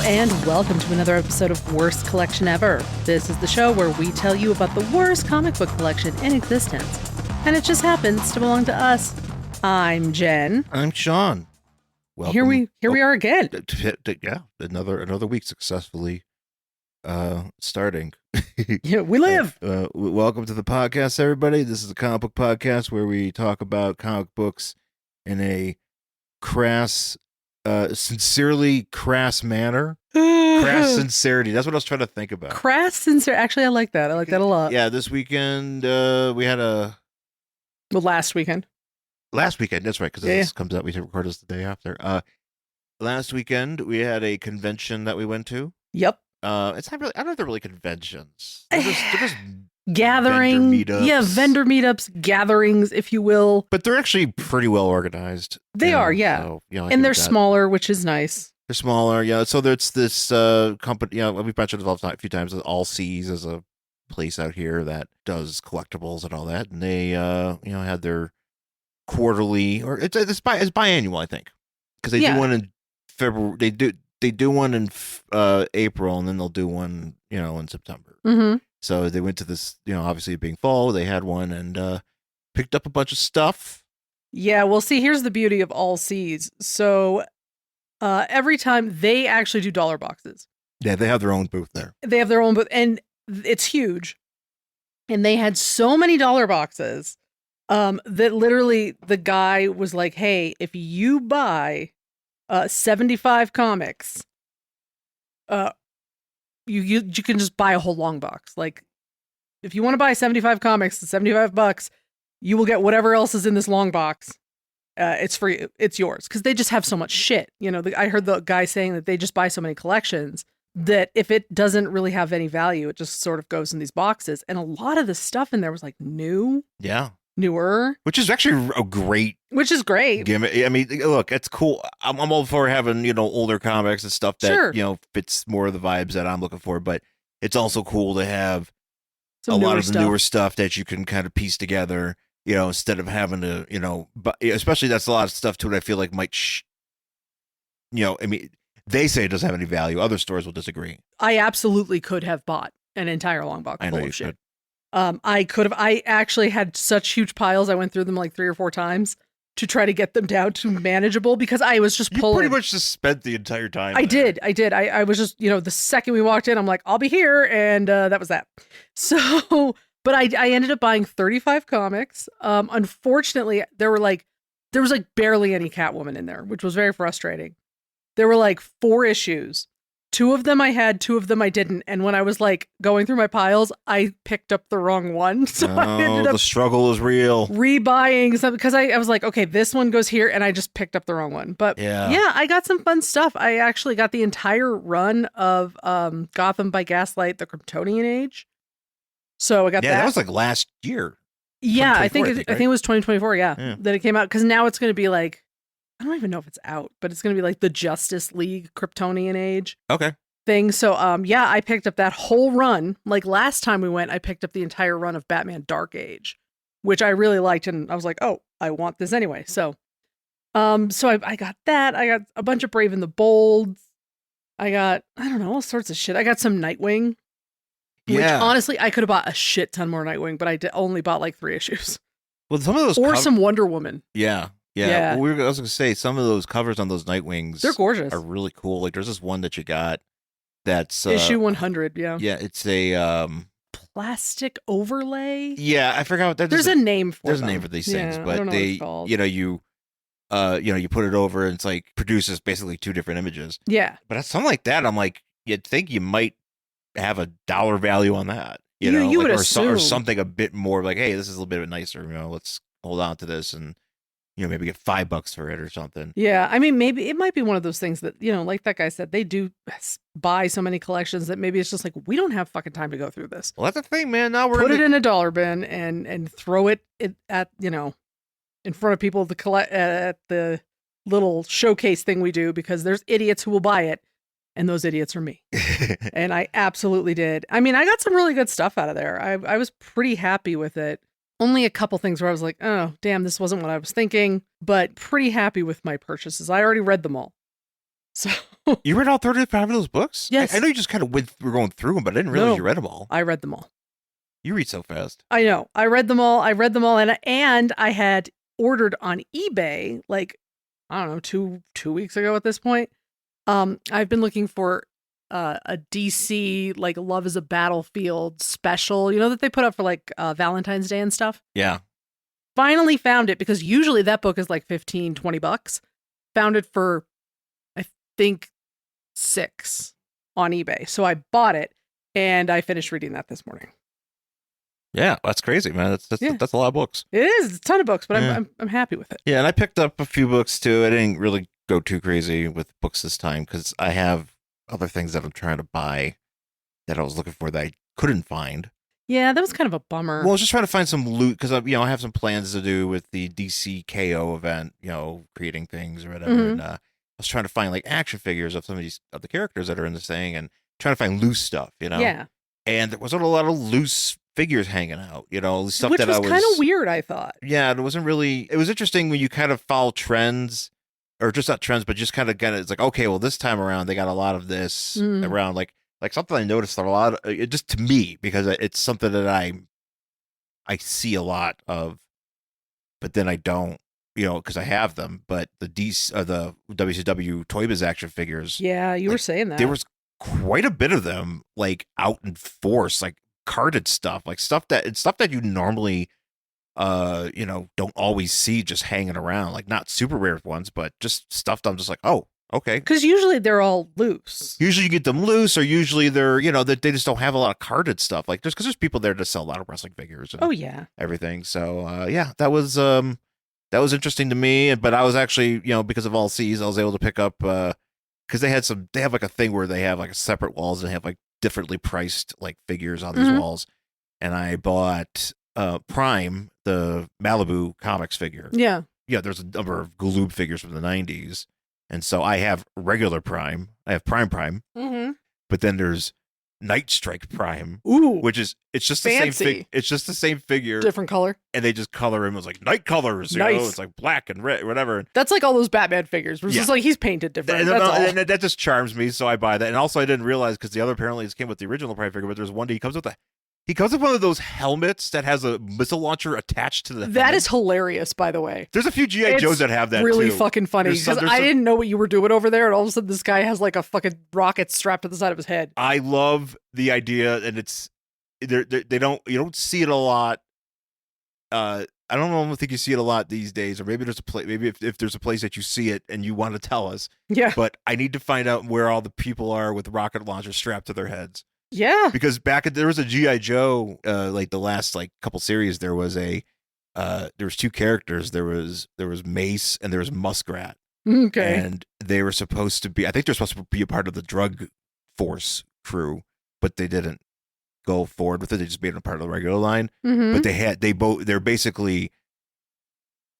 and welcome to another episode of Worst Collection Ever. This is the show where we tell you about the worst comic book collection in existence, and it just happens to belong to us. I'm Jen. I'm Shawn. Welcome. Here we are again. Yeah, another week successfully starting. Yeah, we live. Welcome to the podcast, everybody. This is a comic book podcast where we talk about comic books in a sincerely crass manner. Crass sincerity. That's what I was trying to think about. Crass sincerity. Actually, I like that. I like that a lot. Yeah, this weekend we had last weekend. Last weekend, that's right, because this comes out, we record this the day after. Last weekend, we had a convention that we went to. Yep. It's not really, I don't know if they're really conventions. They're just gathering. Vendor meetups. Yeah, vendor meetups, gatherings, if you will. But they're actually pretty well organized. They are, yeah. So, and they're smaller, which is nice. They're smaller, yeah. So there's this company, we've mentioned it a few times, All Seas is a place out here that does collectibles and all that. And they, had their quarterly, or it's biannual, I think, because they do one in February. They do one in April, and then they'll do one, in September. Mm-hmm. So they went to this, obviously being fall, they had one and picked up a bunch of stuff. Yeah, well, see, here's the beauty of All Seas. So every time they actually do dollar boxes. Yeah, they have their own booth there. They have their own booth, and it's huge. And they had so many dollar boxes. That literally the guy was like, hey, if you buy 75 comics, you can just buy a whole long box. Like, if you want to buy 75 comics at $75, you will get whatever else is in this long box. It's free. It's yours. Because they just have so much shit. I heard the guy saying that they just buy so many collections that if it doesn't really have any value, it just sort of goes in these boxes. And a lot of the stuff in there was like new. Yeah. Newer, which is actually a great, gimmick. I mean, look, it's cool. I'm all for having older comics and stuff that fits more of the vibes that I'm looking for. But it's also cool to have a lot of the newer stuff that you can kind of piece together. Instead of having to, but especially that's a lot of stuff too. That I feel like might, I mean, they say it doesn't have any value. Other stores will disagree. I absolutely could have bought an entire long box full of shit. Could. I actually had such huge piles. I went through them like 3 or 4 times to try to get them down to manageable because I was just pulling. You pretty much just spent the entire time. I did. I was just, the second we walked in, I'm like, I'll be here. And that was that. So, but I ended up buying 35 comics. Unfortunately, there was like barely any Catwoman in there, which was very frustrating. There were like 4 issues. 2 of them I had, 2 of them I didn't. And when I was like going through my piles, I picked up the wrong one. So I ended up the struggle is real. Rebuying some because I was like, okay, this one goes here, and I just picked up the wrong one. But yeah, I got some fun stuff. I actually got the entire run of Gotham by Gaslight, the Kryptonian Age. So I got that. Yeah, that was like last year. Yeah, I think it was 2024. Yeah, that it came out because now it's going to be like. I don't even know if it's out, but it's going to be like the Justice League Kryptonian Age thing. So, I picked up that whole run. Like last time we went, I picked up the entire run of Batman Dark Age, which I really liked. And I was like, oh, I want this anyway. So, I got that. I got a bunch of Brave and the Bold. I got, all sorts of shit. I got some Nightwing, which honestly, I could have bought a shit ton more Nightwing, but I only bought like 3 issues. Well, some of those some Wonder Woman. Yeah. Yeah. Well, I was going to say, some of those covers on those Nightwings, they're gorgeous. Are really cool. Like, there's this one that you got that's issue 100. Yeah. Yeah. It's a plastic overlay. Yeah. I forgot what that is. There's a name for There's a name for these things, but they, you put it over and it's like produces basically 2 different images. Yeah. But something like that, I'm like, you'd think you might have a dollar value on that. You would assume. Or something a bit more like, hey, this is a little bit nicer. Let's hold on to this and. Maybe get $5 for it or something. Yeah, I mean, maybe it might be one of those things that, like that guy said, they do buy so many collections that maybe it's just like, we don't have fucking time to go through this. Well, that's the thing, man. Now we're put it in a dollar bin and throw it at, in front of people at the little showcase thing we do because there's idiots who will buy it. And those idiots are me. And I absolutely did. I mean, I got some really good stuff out of there. I was pretty happy with it. Only a couple things where I was like, oh, damn, this wasn't what I was thinking, but pretty happy with my purchases. I already read them all. So You read all 35 of those books? Yes. I know you just kind of were going through them, but I didn't realize you read them all. I read them all. You read so fast. I know. I read them all, and I had ordered on eBay, like, I don't know, two weeks ago at this point. I've been looking for a DC, like, Love is a Battlefield special, that they put up for, like, Valentine's Day and stuff. Yeah. Finally found it, because usually that book is like $15-20. Found it for, I think, $6 on eBay. So I bought it, and I finished reading that this morning. Yeah, that's crazy, man. That's a lot of books. It is. It's a ton of books, but I'm happy with it. Yeah, and I picked up a few books too. I didn't really go too crazy with books this time because I have other things that I'm trying to buy that I was looking for that I couldn't find. Yeah, that was kind of a bummer. Well, I was just trying to find some loot because I have some plans to do with the DC KO event. Creating things or whatever. Mm-hmm. And I was trying to find like action figures of some of the characters that are in this thing, and trying to find loose stuff. Yeah. And there wasn't a lot of loose figures hanging out. Stuff which that was kind of weird. I thought. Yeah, it wasn't really. It was interesting when you kind of follow trends, or just not trends, but just kind of it's like, okay, well, this time around they got a lot of this around, like something I noticed a lot of, just to me, because it's something that I see a lot of, but then I don't, because I have them. But the WCW Toy Biz action figures. Yeah, you were saying that there was quite a bit of them, like out in force, like carded stuff, like stuff that you normally don't always see just hanging around, like not super rare ones, but just stuff that I'm just like, oh, okay. Because usually they're all loose. Usually you get them loose, or usually they're, that they just don't have a lot of carded stuff. Like because there's people there to sell a lot of wrestling figures. And everything. So yeah, that was interesting to me. But I was actually, because of All Seas, I was able to pick up because they have like a thing where they have like a separate walls and they have like differently priced like figures on these walls. And I bought Prime, the Malibu Comics figure. Yeah. Yeah, there's a number of Galoob figures from the 90s. And so I have regular Prime. I have Prime. Mm-hmm. But then there's Night Strike Prime. Ooh. Which is, it's just fancy. the same it's just the same figure. Different color. And they just color him as like night colors. Nice. It's like black and red, whatever. That's like all those Batman figures. Where it's just like he's painted different. And that just charms me, so I buy that. And also I didn't realize, because the other apparently just came with the original Prime figure, but there's one day he comes with one of those helmets that has a missile launcher attached to the That head. is hilarious, by the way. There's a few G.I. Joes that have that really too. fucking funny, because I didn't know what you were doing over there, and all of a sudden this guy has like a fucking rocket strapped to the side of his head. I love the idea, and it's you don't see it a lot. I don't think you see it a lot these days, or maybe there's a place. Maybe if there's a place that you see it and you want to tell us. Yeah. But I need to find out where all the people are with rocket launchers strapped to their heads. Yeah. Because there was a G.I. Joe, like the last like couple series, there was two characters. There was Mace and there was Muskrat. Okay. And they were supposed to be, I think they're supposed to be a part of the drug force crew, but they didn't go forward with it. They just made them part of the regular line. Mm-hmm. But they're basically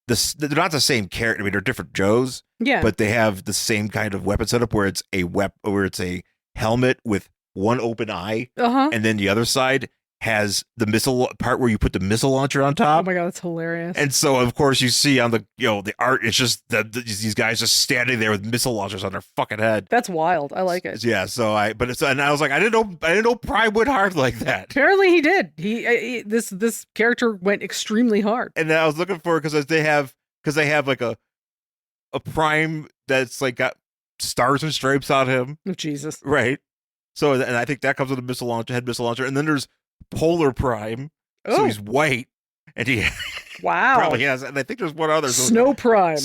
they're not the same character. I mean, they're different Joes. Yeah. But they have the same kind of weapon setup where it's a helmet with one open eye, and then the other side has the missile part where you put the missile launcher on top. Oh my god, that's hilarious! And so, of course, you see on the the art, it's just these guys just standing there with missile launchers on their fucking head. That's wild. I like it. Yeah. So and I was like, I didn't know Prime went hard like that. Apparently, he did. This character went extremely hard. And I was looking for it because they have like a Prime that's like got stars and stripes on him. Oh, Jesus. Right. So, and I think that comes with a head missile launcher. And then there's Polar Prime. Oh. So he's white. And he wow. probably has. And I think there's one other. Snow Prime.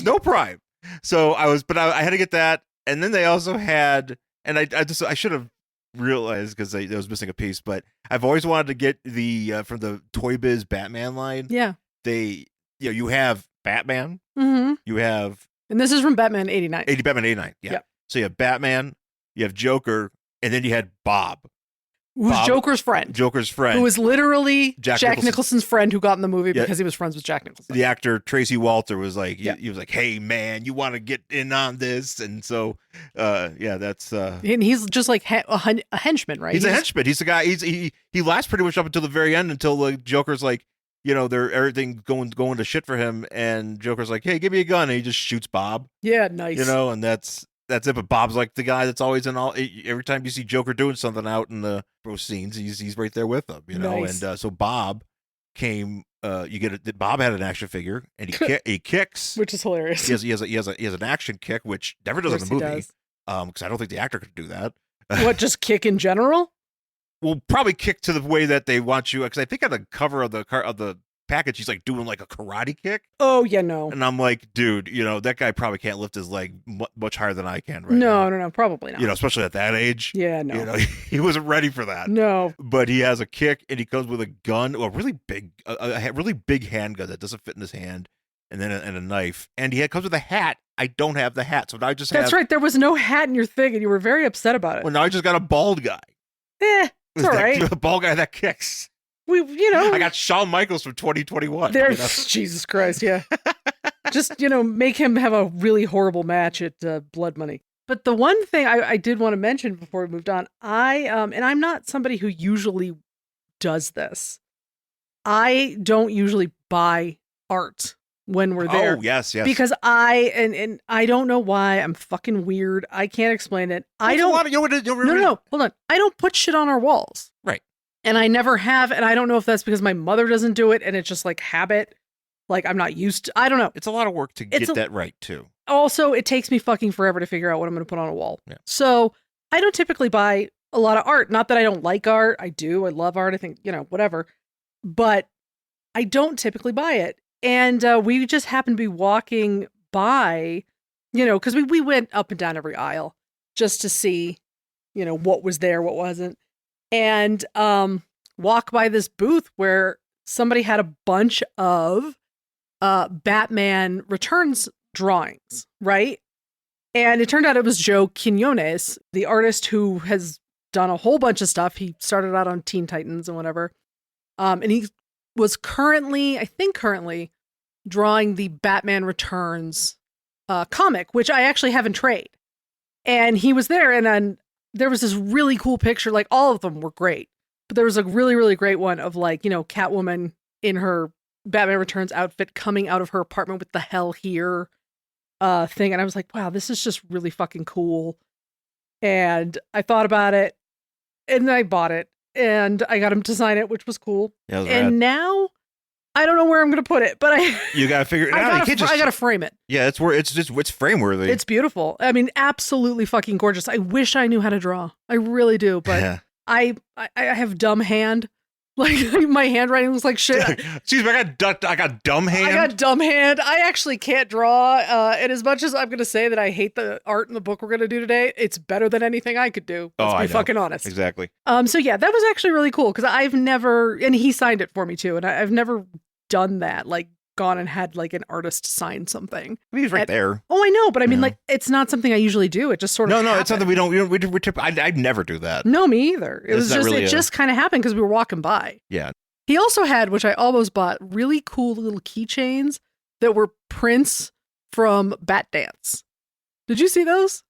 So I had to get that. And then they also had, and I should have realized because I was missing a piece, but I've always wanted to get the, from the Toy Biz Batman line. Yeah. You have Batman. Mm-hmm. You have. And this is from Batman 89. Batman 89. Yeah. Yep. So you have Batman, you have Joker, and then you had Bob. Who's Joker's friend. Who was literally Jack Nicholson's friend who got in the movie because he was friends with Jack Nicholson. The actor Tracy Walter was like, he was like, hey, man, you want to get in on this? And so, that's... and he's just like a henchman, right? He's a henchman. He's the guy, he lasts pretty much up until the very end, until the Joker's like, everything going to shit for him, and Joker's like, hey, give me a gun, and he just shoots Bob. Yeah, nice. And that's that's it. But Bob's like the guy that's always in all. Every time you see Joker doing something out in the scenes, he's right there with them, you know. Nice. And so Bob came. Bob had an action figure, and he kicks, which is hilarious. He has an action kick, which never does in the movie. Because I don't think the actor could do that. What, just kick in general? Well, probably kick to the way that they want you. Because I think on the cover of the package, he's like doing like a karate kick. Oh yeah, no. And I'm like, dude, you know, that guy probably can't lift his leg much higher than I can right now. No, probably not. You know, especially at that age. Yeah, no. You know, he wasn't ready for that. No. But he has a kick, and he comes with a gun, a really big handgun that doesn't fit in his hand, and then a knife, and he comes with a hat. I don't have the hat, so now I just That's right. There was no hat in your thing, and you were very upset about it. Well, now I just got a bald guy. It's all right. A bald guy that kicks. I got Shawn Michaels from 2021. Jesus Christ, yeah. Just, make him have a really horrible match at Blood Money. But the one thing I did want to mention before we moved on, and I'm not somebody who usually does this. I don't usually buy art when we're there. Oh, yes. Because and I don't know why. I'm fucking weird. I can't explain it. No, hold on. I don't put shit on our walls. Right. And I never have, and I don't know if that's because my mother doesn't do it, and it's just like habit. Like, I'm not used to, I don't know. It's a lot of work to get that right, too. Also, it takes me fucking forever to figure out what I'm going to put on a wall. Yeah. So, I don't typically buy a lot of art. Not that I don't like art. I do. I love art. I think, whatever. But I don't typically buy it. And we just happened to be walking by, because we went up and down every aisle just to see, what was there, what wasn't. And walk by this booth where somebody had a bunch of Batman Returns drawings, right? And it turned out it was Joe Quinones, the artist who has done a whole bunch of stuff. He started out on Teen Titans and whatever. And he was currently drawing the Batman Returns comic, which I actually have in trade. And he was there, and then there was this really cool picture. Like, all of them were great, but there was a really, really great one of Catwoman in her Batman Returns outfit coming out of her apartment with the Hell Here thing. And I was like, wow, this is just really fucking cool. And I thought about it, and then I bought it, and I got him to sign it, which was cool. Yeah, and rad. Now I don't know where I'm going to put it, but you got to figure it out. I got to frame it. Yeah, it's frame worthy. It's beautiful. I mean, absolutely fucking gorgeous. I wish I knew how to draw. I really do, but yeah. I have dumb hand. Like, my handwriting looks like shit. Excuse me, I got dumb hand. I got dumb hand. I actually can't draw. And as much as I'm going to say that I hate the art in the book we're going to do today, it's better than anything I could do. Let's be fucking honest. Exactly. So yeah, that was actually really cool because I've never, and he signed it for me too, and I've never done that. Like, gone and had like an artist sign something. I mean, he's right there. Oh, I know, but I mean, like, it's not something I usually do. It just sort of No, it's something we don't. I'd never do that. No, me either. It was just really it just kind of happened because we were walking by. Yeah. He also had, which I almost bought, really cool little keychains that were prints from Bat Dance. Did you see those?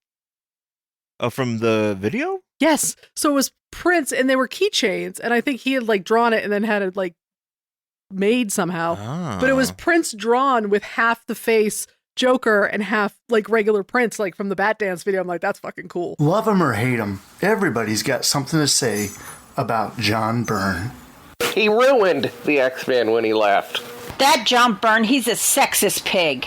From the video? Yes. So it was prints, and they were keychains, and I think he had like drawn it and then had it like made somehow. Oh. But it was prints drawn with half the face Joker and half like regular prints, like from the Bat Dance video. I'm like, that's fucking cool. Love him or hate him, everybody's got something to say about John Byrne. He ruined the X-Men when he left. That John Byrne, he's a sexist pig.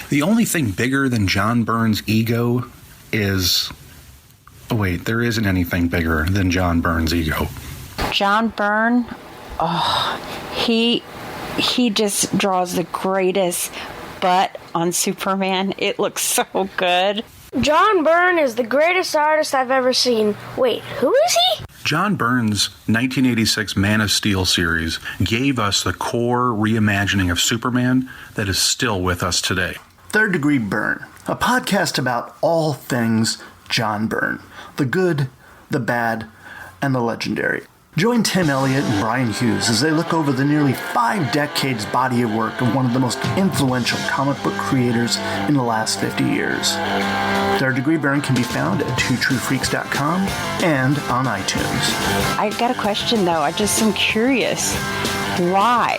The only thing bigger than John Byrne's ego is... Oh, wait, there isn't anything bigger than John Byrne's ego. John Byrne, he just draws the greatest butt on Superman. It looks so good. John Byrne is the greatest artist I've ever seen. Wait, who is he? John Byrne's 1986 Man of Steel series gave us the core reimagining of Superman that is still with us today. Third Degree Byrne, a podcast about all things John Byrne. The good, the bad, and the legendary. Join Tim Elliott and Brian Hughes as they look over the nearly 5 decades body of work of one of the most influential comic book creators in the last 50 years. Third Degree Burn can be found at twotruefreaks.com and on iTunes. I got a question though. I just am curious. Why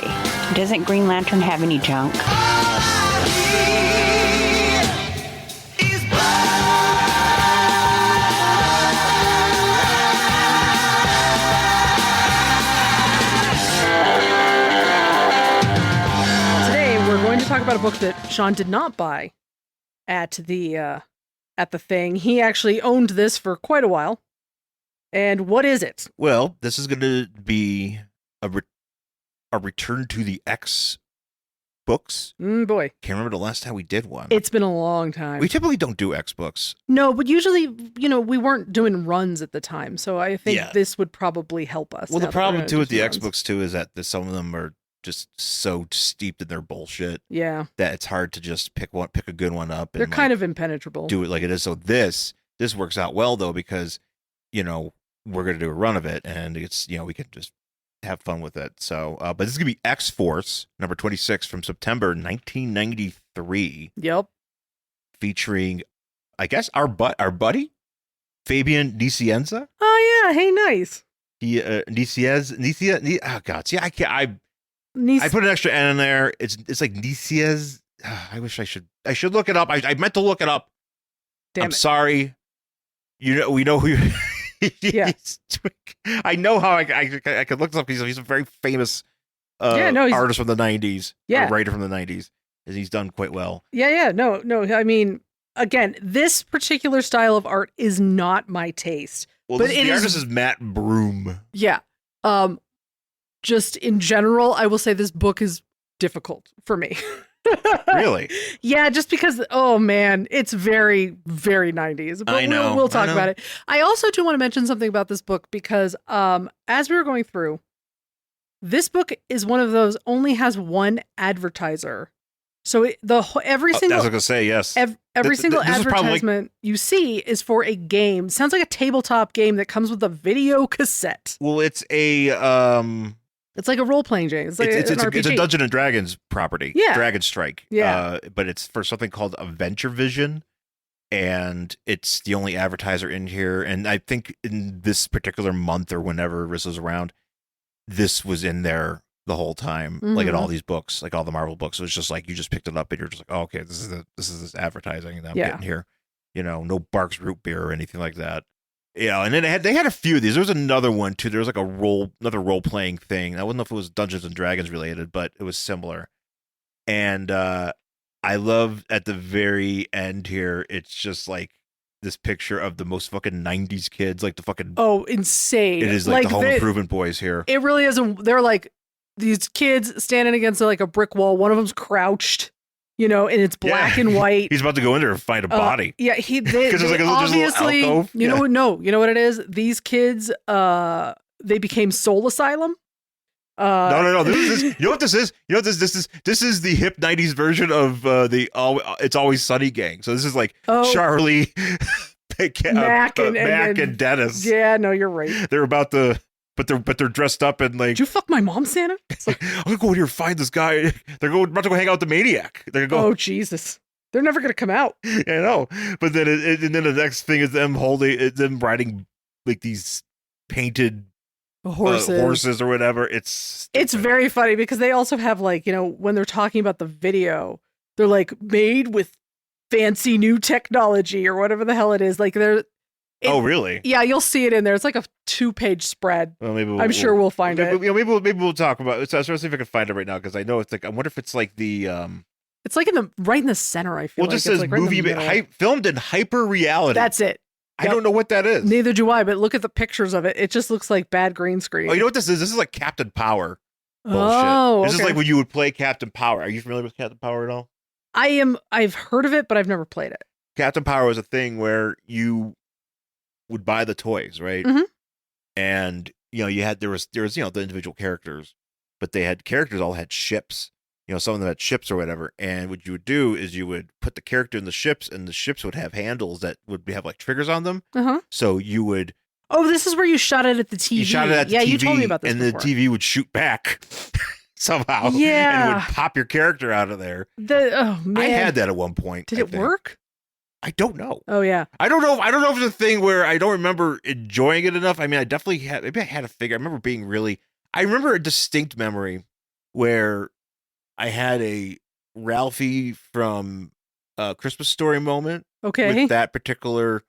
doesn't Green Lantern have any junk? talk about a book that Shawn did not buy at the thing. He actually owned this for quite a while. And what is it? Well, this is going to be a return to the X books. Boy. Can't remember the last time we did one. It's been a long time. We typically don't do X books. No, but usually, we weren't doing runs at the time. So I think this would probably help us. Well, the problem too with the X books too is that some of them are just so steeped in their bullshit. Yeah. That it's hard to just pick a good one up. They're kind of impenetrable. Do it like it is. So this works out well though, because, we're going to do a run of it and it's, we can just have fun with it. So, but this is going to be X-Force number 26 from September 1993. Yep. Featuring, I guess, our buddy, Fabian Nicieza. Oh yeah. Hey, nice. Nicieza. Oh God. See, I can't, I put an extra N in there. It's like Nicieza. I wish I should look it up. I meant to look it up. I'm sorry. We know who yeah. I know how I could look this up because he's a very famous artist from the 90s. Yeah. Writer from the 90s. And he's done quite well. Yeah. No. I mean, again, this particular style of art is not my taste. Well, the artist is Matt Broom. Yeah. Just in general, I will say this book is difficult for me. Really? Yeah, just because, oh man, it's very, very 90s. But I know. We'll talk about it. I also do want to mention something about this book because as we were going through, this book is one of those only has one advertiser. So every single, I was going to say, yes. Every single advertisement you see is for a game. Sounds like a tabletop game that comes with a video cassette. Well, it's it's like a role-playing game. It's like an RPG. It's a Dungeons and Dragons property. Yeah. Dragon Strike. Yeah. But it's for something called Adventure Vision. And it's the only advertiser in here. And I think in this particular month or whenever this was around, this was in there the whole time. Like in all these books, like all the Marvel books. It was just like you just picked it up and you're just like, oh, okay, this is this advertising that I'm getting here. No Barks root beer or anything like that. And then they had a few of these. There was another one too. There was like another role playing thing. I wouldn't know if it was Dungeons and Dragons related, but it was similar. And I love at the very end here, it's just like this picture of the most fucking 90s kids, like the fucking insane. It is like the Home Improvement boys here. It really isn't. They're like these kids standing against like a brick wall. One of them's crouched. And it's black and white. He's about to go in there and find a body. Yeah, because like obviously, alcove. You know what it is? These kids, they became Soul Asylum. No. This is, you know what this is? You know what this is? This is the hip 90s version of the It's Always Sunny gang. So this is like Charlie, Mac and Dennis. Yeah, no, you're right. They're about to. But they're dressed up and like. Did you fuck my mom, Santa? It's like, I'm gonna go in here and find this guy. They're about to go hang out with the maniac. They're gonna go. Oh Jesus! They're never gonna come out. Yeah, I know. But then and then the next thing is them riding like these painted horses or whatever. It's very funny because they also have like when they're talking about the video, they're like made with fancy new technology or whatever the hell it is. Like they're. Oh really? Yeah, you'll see it in there. It's like a 2-page spread. Well, maybe I'm sure we'll find it. Maybe we'll talk about it. So I was trying to see if I can find it right now because I know it's like I wonder if it's like the. It's like right in the center. I feel. Well, it just says like movie filmed in hyper reality. That's it. I don't know what that is. Neither do I. But look at the pictures of it. It just looks like bad green screen. Oh, you know what this is? This is like Captain Power. Bullshit. Oh, This is like when you would play Captain Power. Are you familiar with Captain Power at all? I've heard of it, but I've never played it. Captain Power was a thing where you would buy the toys, right? Mm-hmm. And you had there was the individual characters, but they had characters all had ships. Some of them had ships or whatever. And what you would do is you would put the character in the ships, and the ships would have handles that would have like triggers on them. Uh-huh. So you would. Oh, this is where you shot it at the TV. You shot it at the TV, you told me about this and before. the TV would shoot back somehow. Yeah, and it would pop your character out of there. Oh man, I had that at one point. Did it work? I don't know. Oh yeah. I don't know if it's a thing where I don't remember enjoying it enough. I mean, I definitely had. Maybe I had a figure. I remember being really. I remember a distinct memory where I had a Ralphie from Christmas Story moment. Okay. With that particular,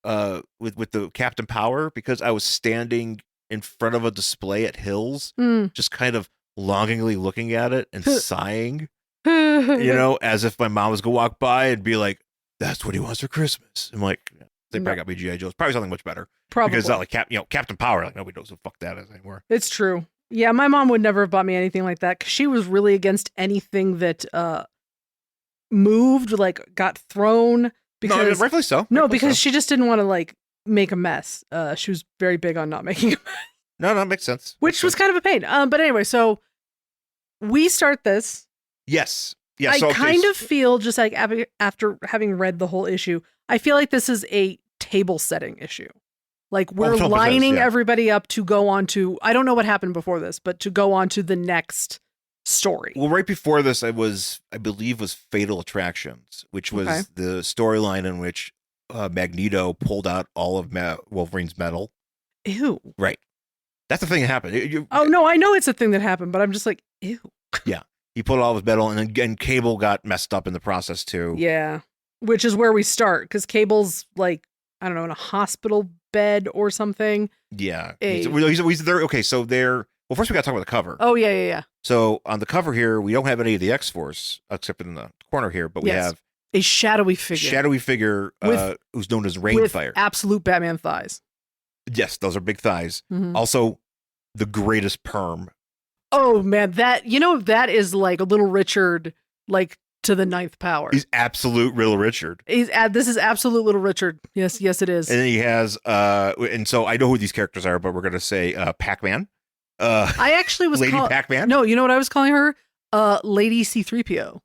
with the Captain Power, because I was standing in front of a display at Hills, just kind of longingly looking at it and sighing. As if my mom was going to walk by and be like, that's what he wants for Christmas. I'm like, they probably got me G.I. Joe's. Probably something much better. Probably. Because it's not like Captain Power. Like, nobody knows who the fuck that is anymore. It's true. Yeah, my mom would never have bought me anything like that because she was really against anything that moved, like got thrown. Because, no, rightfully so. No, because she just didn't want to like make a mess. She was very big on not making a mess. No, that makes sense. Which was kind of a pain. But anyway, so we start this. Yes. Yeah. I kind of feel just like after having read the whole issue, I feel like this is a table setting issue. Like we're lining everybody up to go on to, I don't know what happened before this, but to go on to the next story. Well, right before this, I believe was Fatal Attractions, which was the storyline in which Magneto pulled out all of Wolverine's metal. Ew. Right. That's the thing that happened. No, I know it's a thing that happened, but I'm just like, ew. Yeah. He pulled all of his metal, and Cable got messed up in the process too. Yeah. Which is where we start, because Cable's like, I don't know, in a hospital bed or something. Yeah. He's there. Okay, so they're... Well, first we got to talk about the cover. Oh, yeah. So on the cover here, we don't have any of the X-Force, except in the corner here, but we have... a shadowy figure. Who's known as Reignfire. With absolute Batman thighs. Yes, those are big thighs. Mm-hmm. Also, the greatest perm. Oh, man, that is like a Little Richard, like... to the 9th power. He's absolute Little Richard. This is absolute Little Richard. Yes, it is. And then he has, and so I know who these characters are, but we're going to say Pac-Man. I actually was Lady Pac-Man? No, you know what I was calling her? Lady C-3PO.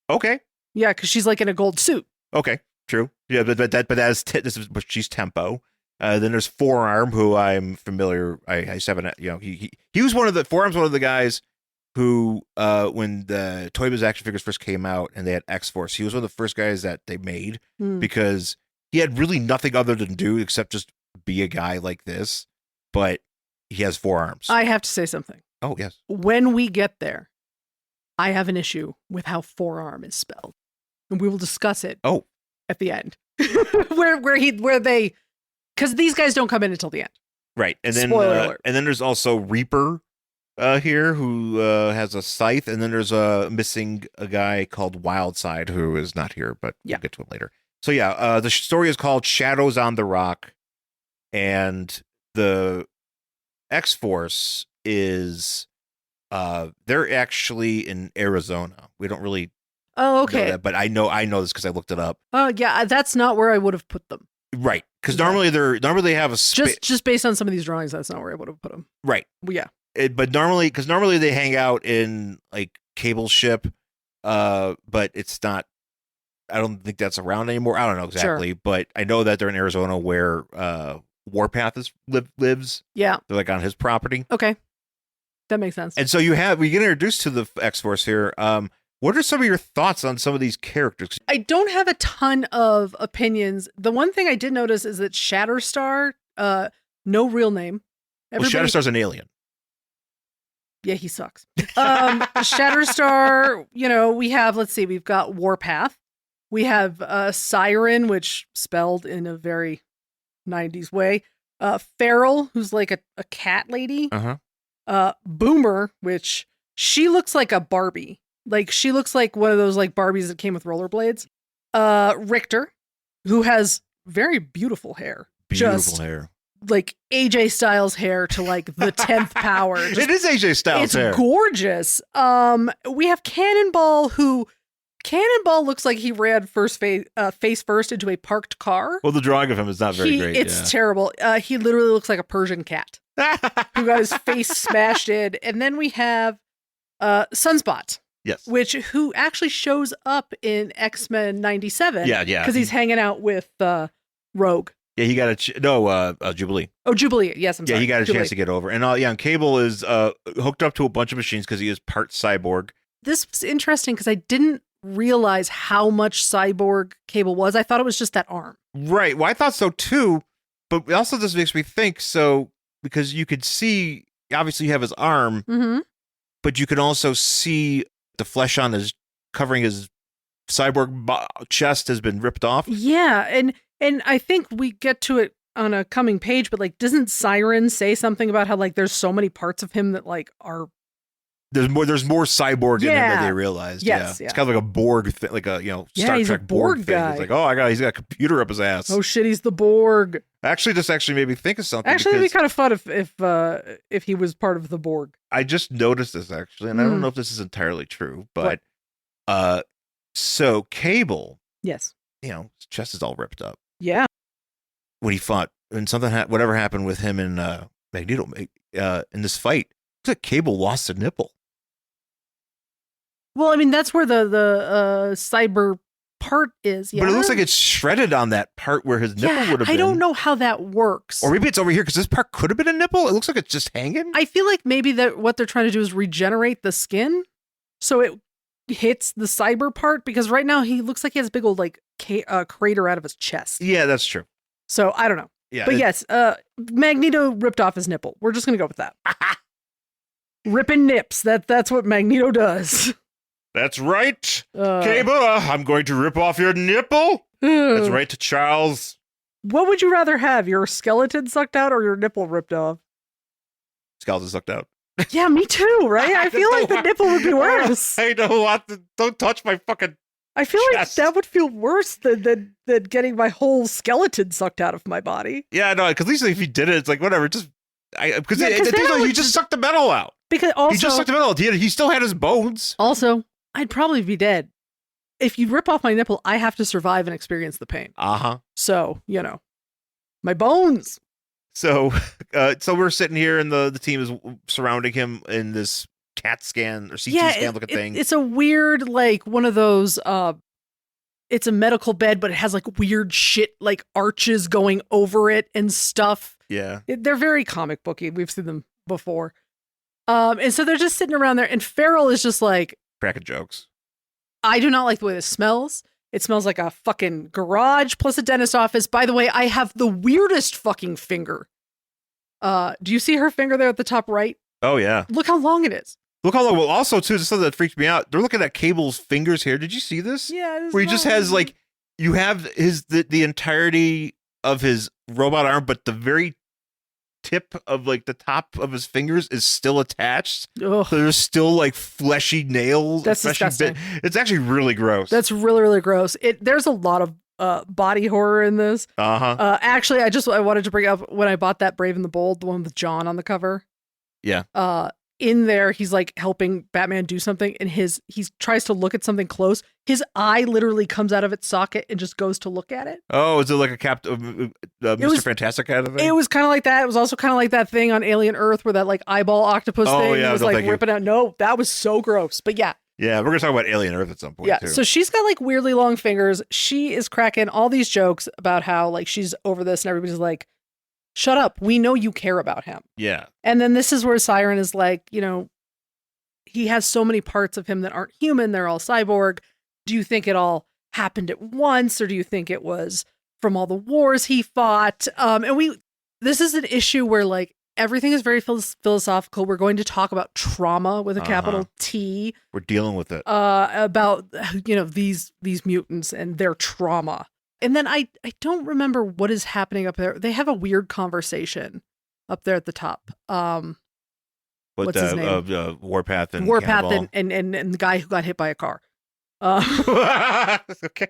Okay. Yeah, because she's like in a gold suit. Okay, true. Yeah, but she's Tempo. Then there's Forearm, who I'm familiar. I he was one of the Forearm's one of the guys who, when the Toy Biz action figures first came out and they had X-Force, he was one of the first guys that they made because he had really nothing other to do except just be a guy like this, but he has 4 arms. I have to say something. Oh, yes. When we get there, I have an issue with how Forearm is spelled, and we will discuss it at the end. Because these guys don't come in until the end. Right. And then, spoiler alert. And then there's also Reaper here who has a scythe, and then there's missing a guy called Wildside who is not here, but we'll get to him later. So the story is called Shadows on the Rock, and the X-Force is they're actually in Arizona. We don't really know that, but I know this because I looked it up. That's not where I would have put them. Right, because normally they have a just based on some of these drawings, that's not where I would have put them. Right. Well, yeah. But normally they hang out in like Cable ship, but it's not. I don't think that's around anymore. I don't know exactly, but I know that they're in Arizona where Warpath lives. Yeah, they're like on his property. Okay, that makes sense. And so we get introduced to the X-Force here. What are some of your thoughts on some of these characters? I don't have a ton of opinions. The one thing I did notice is that Shatterstar, no real name. Shatterstar's an alien. Yeah, he sucks. Shatterstar, we've got Warpath. We have Siren, which spelled in a very 90s way. Feral, who's like a cat lady. Uh-huh. Boomer, which she looks like a Barbie. Like, she looks like one of those like Barbies that came with rollerblades. Rictor, who has very beautiful hair. Hair. Like AJ Styles hair to like the 10th power. It is AJ Styles hair. It's gorgeous. We have Cannonball, who looks like he ran face first into a parked car. Well, the drawing of him is not very great. It's terrible. He literally looks like a Persian cat who got his face smashed in. And then we have Sunspot. Yes. Who actually shows up in X-Men 97. Yeah. Because he's hanging out with Rogue. Yeah, he got Jubilee. Oh, Jubilee. Yes, I'm sorry. Yeah, he got a chance to get over. And and Cable is hooked up to a bunch of machines because he is part cyborg. This was interesting because I didn't realize how much cyborg Cable was. I thought it was just that arm. Right. Well, I thought so too. But also this makes me think, because you could see, obviously you have his arm, but you can also see the flesh on covering his cyborg chest has been ripped off. Yeah, and I think we get to it on a coming page, but like, doesn't Siren say something about how like there's so many parts of him that like are there's more cyborg in him than they realized. Yes, It's kind of like a Borg thing, like a Star Trek Borg thing. It's like, oh, he's got a computer up his ass. Oh shit, he's the Borg. Actually, this actually made me think of something. Actually, it'd be kind of fun if he was part of the Borg. I just noticed this actually, and I don't know if this is entirely true, but so Cable, yes, his chest is all ripped up. Yeah, when he fought, and something whatever happened with him and Magneto in this fight, looks like Cable lost a nipple. Well, I mean, that's where the cyber part is. Yeah. But it looks like it's shredded on that part where his nipple would have been. I don't know how that works. Or maybe it's over here because this part could have been a nipple. It looks like it's just hanging. I feel like maybe what they're trying to do is regenerate the skin so it hits the cyber part, because right now he looks like he has a big old crater out of his chest. Yeah, that's true. So I don't know. Yeah, but yes, Magneto ripped off his nipple. We're just going to go with that. Ripping nips. That's what Magneto does. That's right. Cable, I'm going to rip off your nipple. That's right, to Charles. What would you rather have, your skeleton sucked out or your nipple ripped off? Skeleton sucked out. Yeah, me too, right? I feel like the nipple would be worse. I don't want to. Don't touch my fucking I feel chest. Like that would feel worse than getting my whole skeleton sucked out of my body. Yeah, no, because at least if he did it, it's like, whatever, just... Because he just sucked the metal out. Because also... He just sucked the metal out. He still had his bones. Also... I'd probably be dead. If you rip off my nipple, I have to survive and experience the pain. So, my bones. So we're sitting here and the team is surrounding him in this CAT scan or CT scan looking thing. It's a weird, one of those, it's a medical bed, but it has weird shit, arches going over it and stuff. Yeah. They're very comic booky. We've seen them before. And so they're just sitting around there and Farrell is just cracking jokes. I do not like the way this smells. It smells like a fucking garage plus a dentist office. By the way, I have the weirdest fucking finger. Do you see her finger there at the top right? Oh, yeah. Look how long it is. Look how long. Well, also, too, something that freaked me out. They're looking at Cable's fingers here. Did you see this? Yeah. Where he just has, you have the entirety of his robot arm, but the very tip of the top of his fingers is still attached. Ugh. So there's still fleshy nails. That's disgusting. It's actually really gross. That's really, really gross. There's a lot of body horror in this. Actually, I wanted to bring up when I bought that Brave and the Bold, the one with John on the cover. Yeah. In there, he's helping Batman do something, and he tries to look at something close. His eye literally comes out of its socket and just goes to look at it. Oh, is it like a Mr. Fantastic kind of thing? It was kind of like that. It was also kind of like that thing on Alien Earth where that eyeball octopus thing was ripping out. No, that was so gross. But yeah. Yeah, we're gonna talk about Alien Earth at some point. Yeah, too. So she's got weirdly long fingers. She is cracking all these jokes about how she's over this, and everybody's like, shut up. We know you care about him. Yeah. And then this is where Siren is he has so many parts of him that aren't human. They're all cyborg. Do you think it all happened at once, or do you think it was from all the wars he fought? This is an issue where everything is very philosophical. We're going to talk about trauma with a capital T. We're dealing with it. About these mutants and their trauma. And then I don't remember what is happening up there. They have a weird conversation up there at the top. What's his name? Warpath and and the guy who got hit by a car. Okay.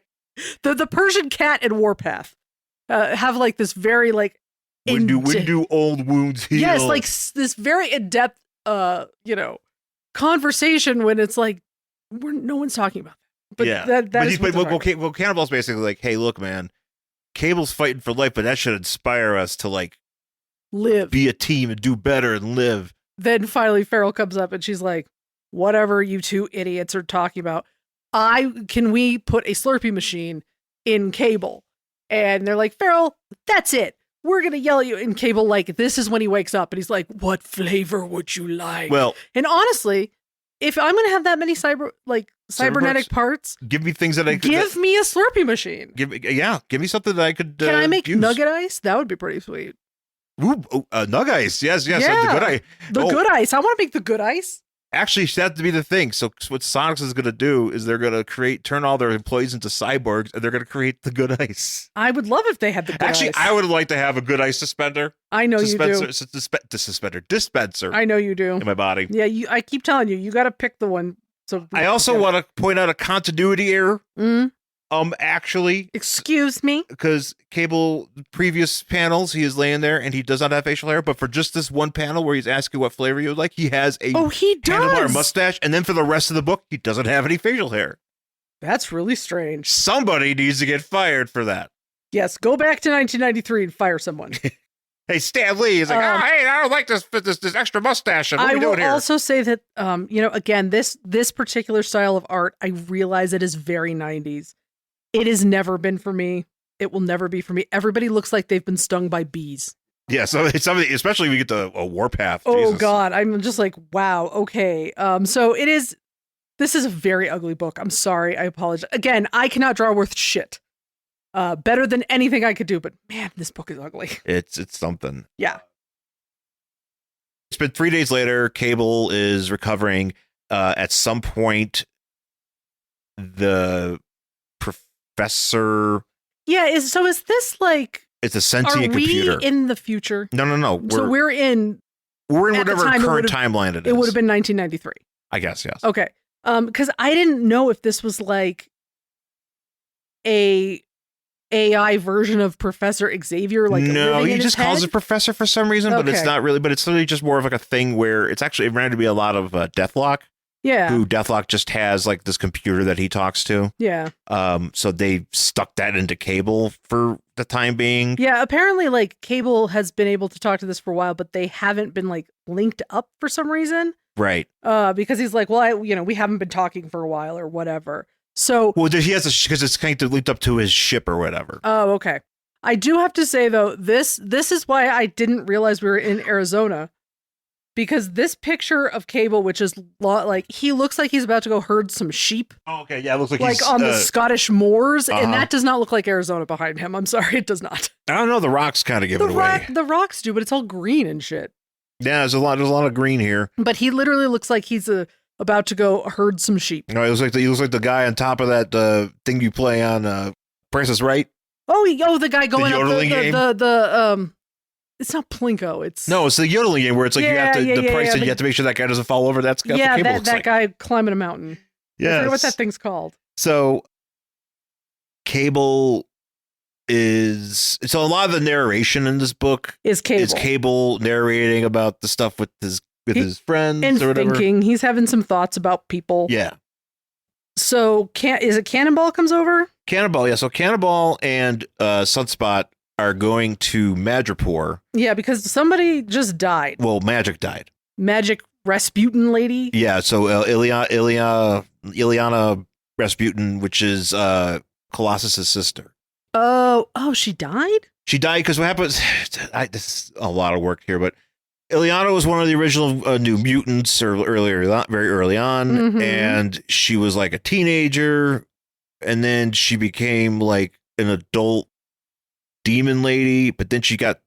The Persian cat and Warpath have this very when do old wounds heal? Yes, this very in-depth conversation when it's no one's talking about that. But yeah. Well, Cannonball's basically hey, look, man, Cable's fighting for life, but that should inspire us to live, be a team, and do better and live. Then finally, Farrell comes up and she's like, "Whatever you two idiots are talking about, can we put a Slurpee machine in Cable?" And they're like, "Farrell, that's it. We're gonna yell at you." And Cable this is when he wakes up and he's like, "What flavor would you like?" Well, and honestly, if I'm gonna have that many cybernetic parts, give me things that I could give me a Slurpee machine. Give me something that I could. Can I make use. Nugget Ice? That would be pretty sweet. Ooh, Nug Ice. Yes. Yeah. The good ice. The good ice. I want to make the good ice. Actually, that to be the thing. So what Sonics is going to do is they're going to turn all their employees into cyborgs, and they're going to create the good ice. I would love if they had the good Actually, ice. I would like to have a good ice suspender. I know you do. Dispenser. I know you do. In my body. Yeah, I keep telling you, you got to pick the one. So I also want to point out a continuity error. Actually, excuse me, because Cable previous panels he is laying there and he does not have facial hair, but for just this one panel where he's asking what flavor you would like, he has a handlebar mustache, and then for the rest of the book he doesn't have any facial hair. That's really strange. Somebody needs to get fired for that. Yes, go back to 1993 and fire someone. Hey, Stan Lee is like, hey, I don't like this extra mustache. What are we doing here? I will also say that, again, this particular style of art, I realize it is very 90s. It has never been for me. It will never be for me. Everybody looks like they've been stung by bees. Yeah, so it's something, especially when we get to a Warpath. Oh, Jesus. God. I'm just like, wow, okay. So this is a very ugly book. I'm sorry. I apologize. Again, I cannot draw worth shit. Better than anything I could do, but man, this book is ugly. It's something. Yeah. It's been 3 days later. Cable is recovering. At some point, the professor. Yeah. Is this like? It's a sentient computer. In the future? No. We're in whatever current timeline it is. It would have been 1993. I guess, yes. Okay. Because I didn't know if this was like a AI version of Professor Xavier. Like, no, he just calls it Professor for some reason, but it's not really. But it's really just more of like a thing where it's actually it ran to be a lot of Deathlock. Yeah. Who Deathlock just has like this computer that he talks to. Yeah. So they stuck that into Cable for the time being. Yeah. Apparently, like Cable has been able to talk to this for a while, but they haven't been like linked up for some reason. Right. Because he's like, well, we haven't been talking for a while or whatever. So. Well, he has because it's kind of linked up to his ship or whatever. Oh, okay. I do have to say though, this is why I didn't realize we were in Arizona. Because this picture of Cable, which is like he looks like he's about to go herd some sheep. Oh, okay, yeah, it looks like he's on the Scottish moors, and that does not look like Arizona behind him. I'm sorry, it does not. I don't know. The rocks kind of give it away. The rocks do, but it's all green and shit. Yeah, there's a lot of green here. But he literally looks like he's about to go herd some sheep. No, he looks like the guy on top of that thing you play on Price is Right. Oh, the guy going up the It's not Plinko. It's the yodeling game where it's like you have to you have to make sure that guy doesn't fall over. That's what Cable looks like. That guy climbing a mountain. Yeah, I forget what that thing's called. So Cable is a lot of the narration in this book is Cable narrating about the stuff with his friends and or whatever. Thinking he's having some thoughts about people. Yeah. So is it Cannonball comes over? Cannonball, yeah. So Cannonball and Sunspot are going to Madripoor. Yeah, because somebody just died. Well, Magic died. Magic Rasputin lady? Yeah, so Illyana Rasputin, which is Colossus's sister. Oh, she died? She died because what happens... this is a lot of work here, but Illyana was one of the original New Mutants very early on, and she was like a teenager, and then she became like an adult demon lady, but then she got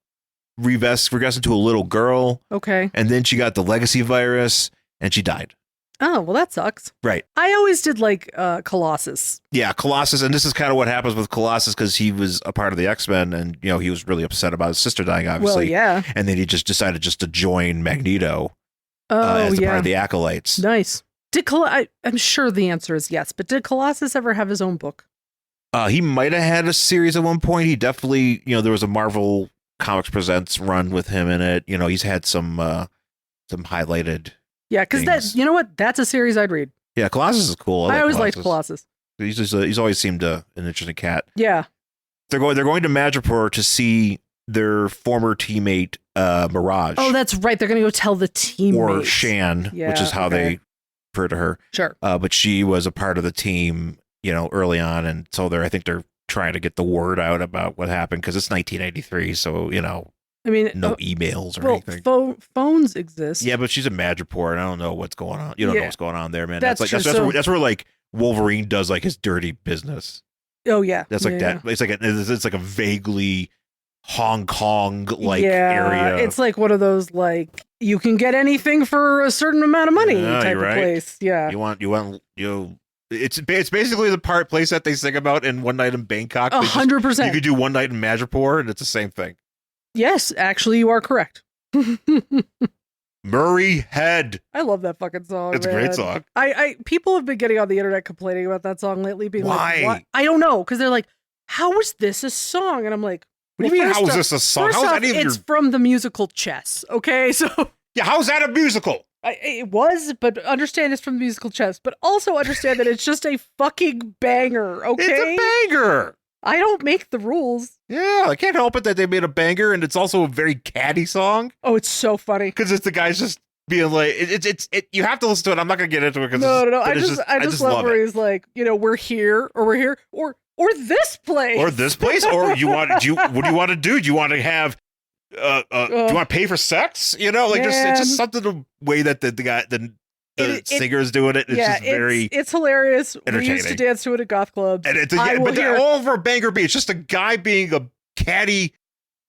regressed into a little girl. Okay. And then she got the legacy virus and she died. Oh, well, that sucks. Right. I always did like Colossus. Yeah, Colossus. And this is kind of what happens with Colossus because he was a part of the X-Men and, he was really upset about his sister dying, obviously. Well, yeah. And then he just decided to join Magneto as part of the Acolytes. Nice. I'm sure the answer is yes, but did Colossus ever have his own book? He might have had a series at one point. He definitely, there was a Marvel Comics Presents run with him in it. He's had some highlighted. Yeah, because that's a series I'd read. Yeah, Colossus is cool. I always liked Colossus. He's always seemed an interesting cat. Yeah. They're going to Madripoor to see their former teammate Mirage. Oh, that's right. They're going to go tell the teammate. Or Shan, which is how they refer to her. Sure. But she was a part of the team, early on, and so I think they're trying to get the word out about what happened because it's 1993, so I mean, no emails or anything. Phones exist. Yeah, but she's a Madripoor, and I don't know what's going on. You don't know what's going on there, man. That's where like Wolverine does like his dirty business. Oh yeah, that's like that. It's like a vaguely Hong Kong area. It's like one of those like you can get anything for a certain amount of money type of place. Yeah. It's basically the place that they sing about in One Night in Bangkok. 100%. You could do One Night in Madripoor, and it's the same thing. Yes, actually, you are correct. Murray Head. I love that fucking song. It's a great song. People have been getting on the internet complaining about that song lately, being Why? like, what? I don't know, because they're like, how is this a song? And I'm like, what do you mean, how is this a song? It's from the musical Chess, okay? So yeah, how's that a musical? It was, but understand it's from the musical Chess, but also understand that it's just a fucking banger, okay? It's a banger. I don't make the rules. Yeah, I can't help it that they made a banger, and it's also a very catty song. Oh, it's so funny because it's the guys just being like, it's you have to listen to it. I'm not gonna get into it because no. I just love where he's like, we're here, or this place, or what do you want to do? Do you want to have do you want to pay for sex? It's just something the way that the singer is doing it. It's just very it's hilarious. We used to dance to it at goth clubs. And they're all over a banger beat. It's just a guy being a catty,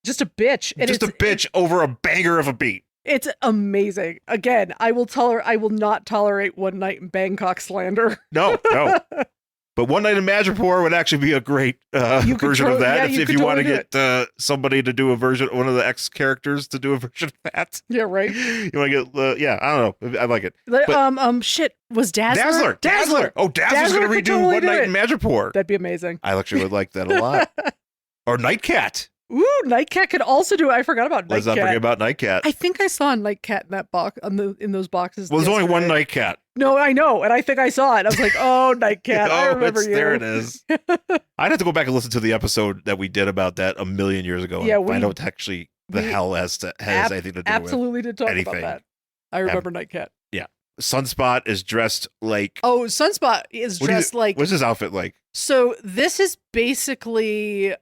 just a bitch. Over a banger of a beat. It's amazing. Again, I will not tolerate One Night in Bangkok slander. No. But One Night in Madripoor would actually be a great version of that. If you want to get somebody to do a version, one of the X characters to do a version of that. Yeah, right. You want to get, I don't know. I like it. Shit, was Dazzler? Dazzler. Oh, Dazzler's going to redo One Night in Madripoor. That'd be amazing. I actually would like that a lot. Or Nightcat. Ooh, Nightcat could also do it. I forgot about Nightcat. Let's not forget about Nightcat. I think I saw a Nightcat in that box in those boxes. Well, there's only one Nightcat. No, I know, and I think I saw it. I was like, "Oh, Nightcat, I remember you." There it is. I'd have to go back and listen to the episode that we did about that a million years ago. Yeah, and find out what actually the hell has anything to do with absolutely did talk anything. about that. I remember Nightcat. Yeah, Sunspot is dressed like. Oh, Sunspot is dressed like. What's his outfit like? So this is basically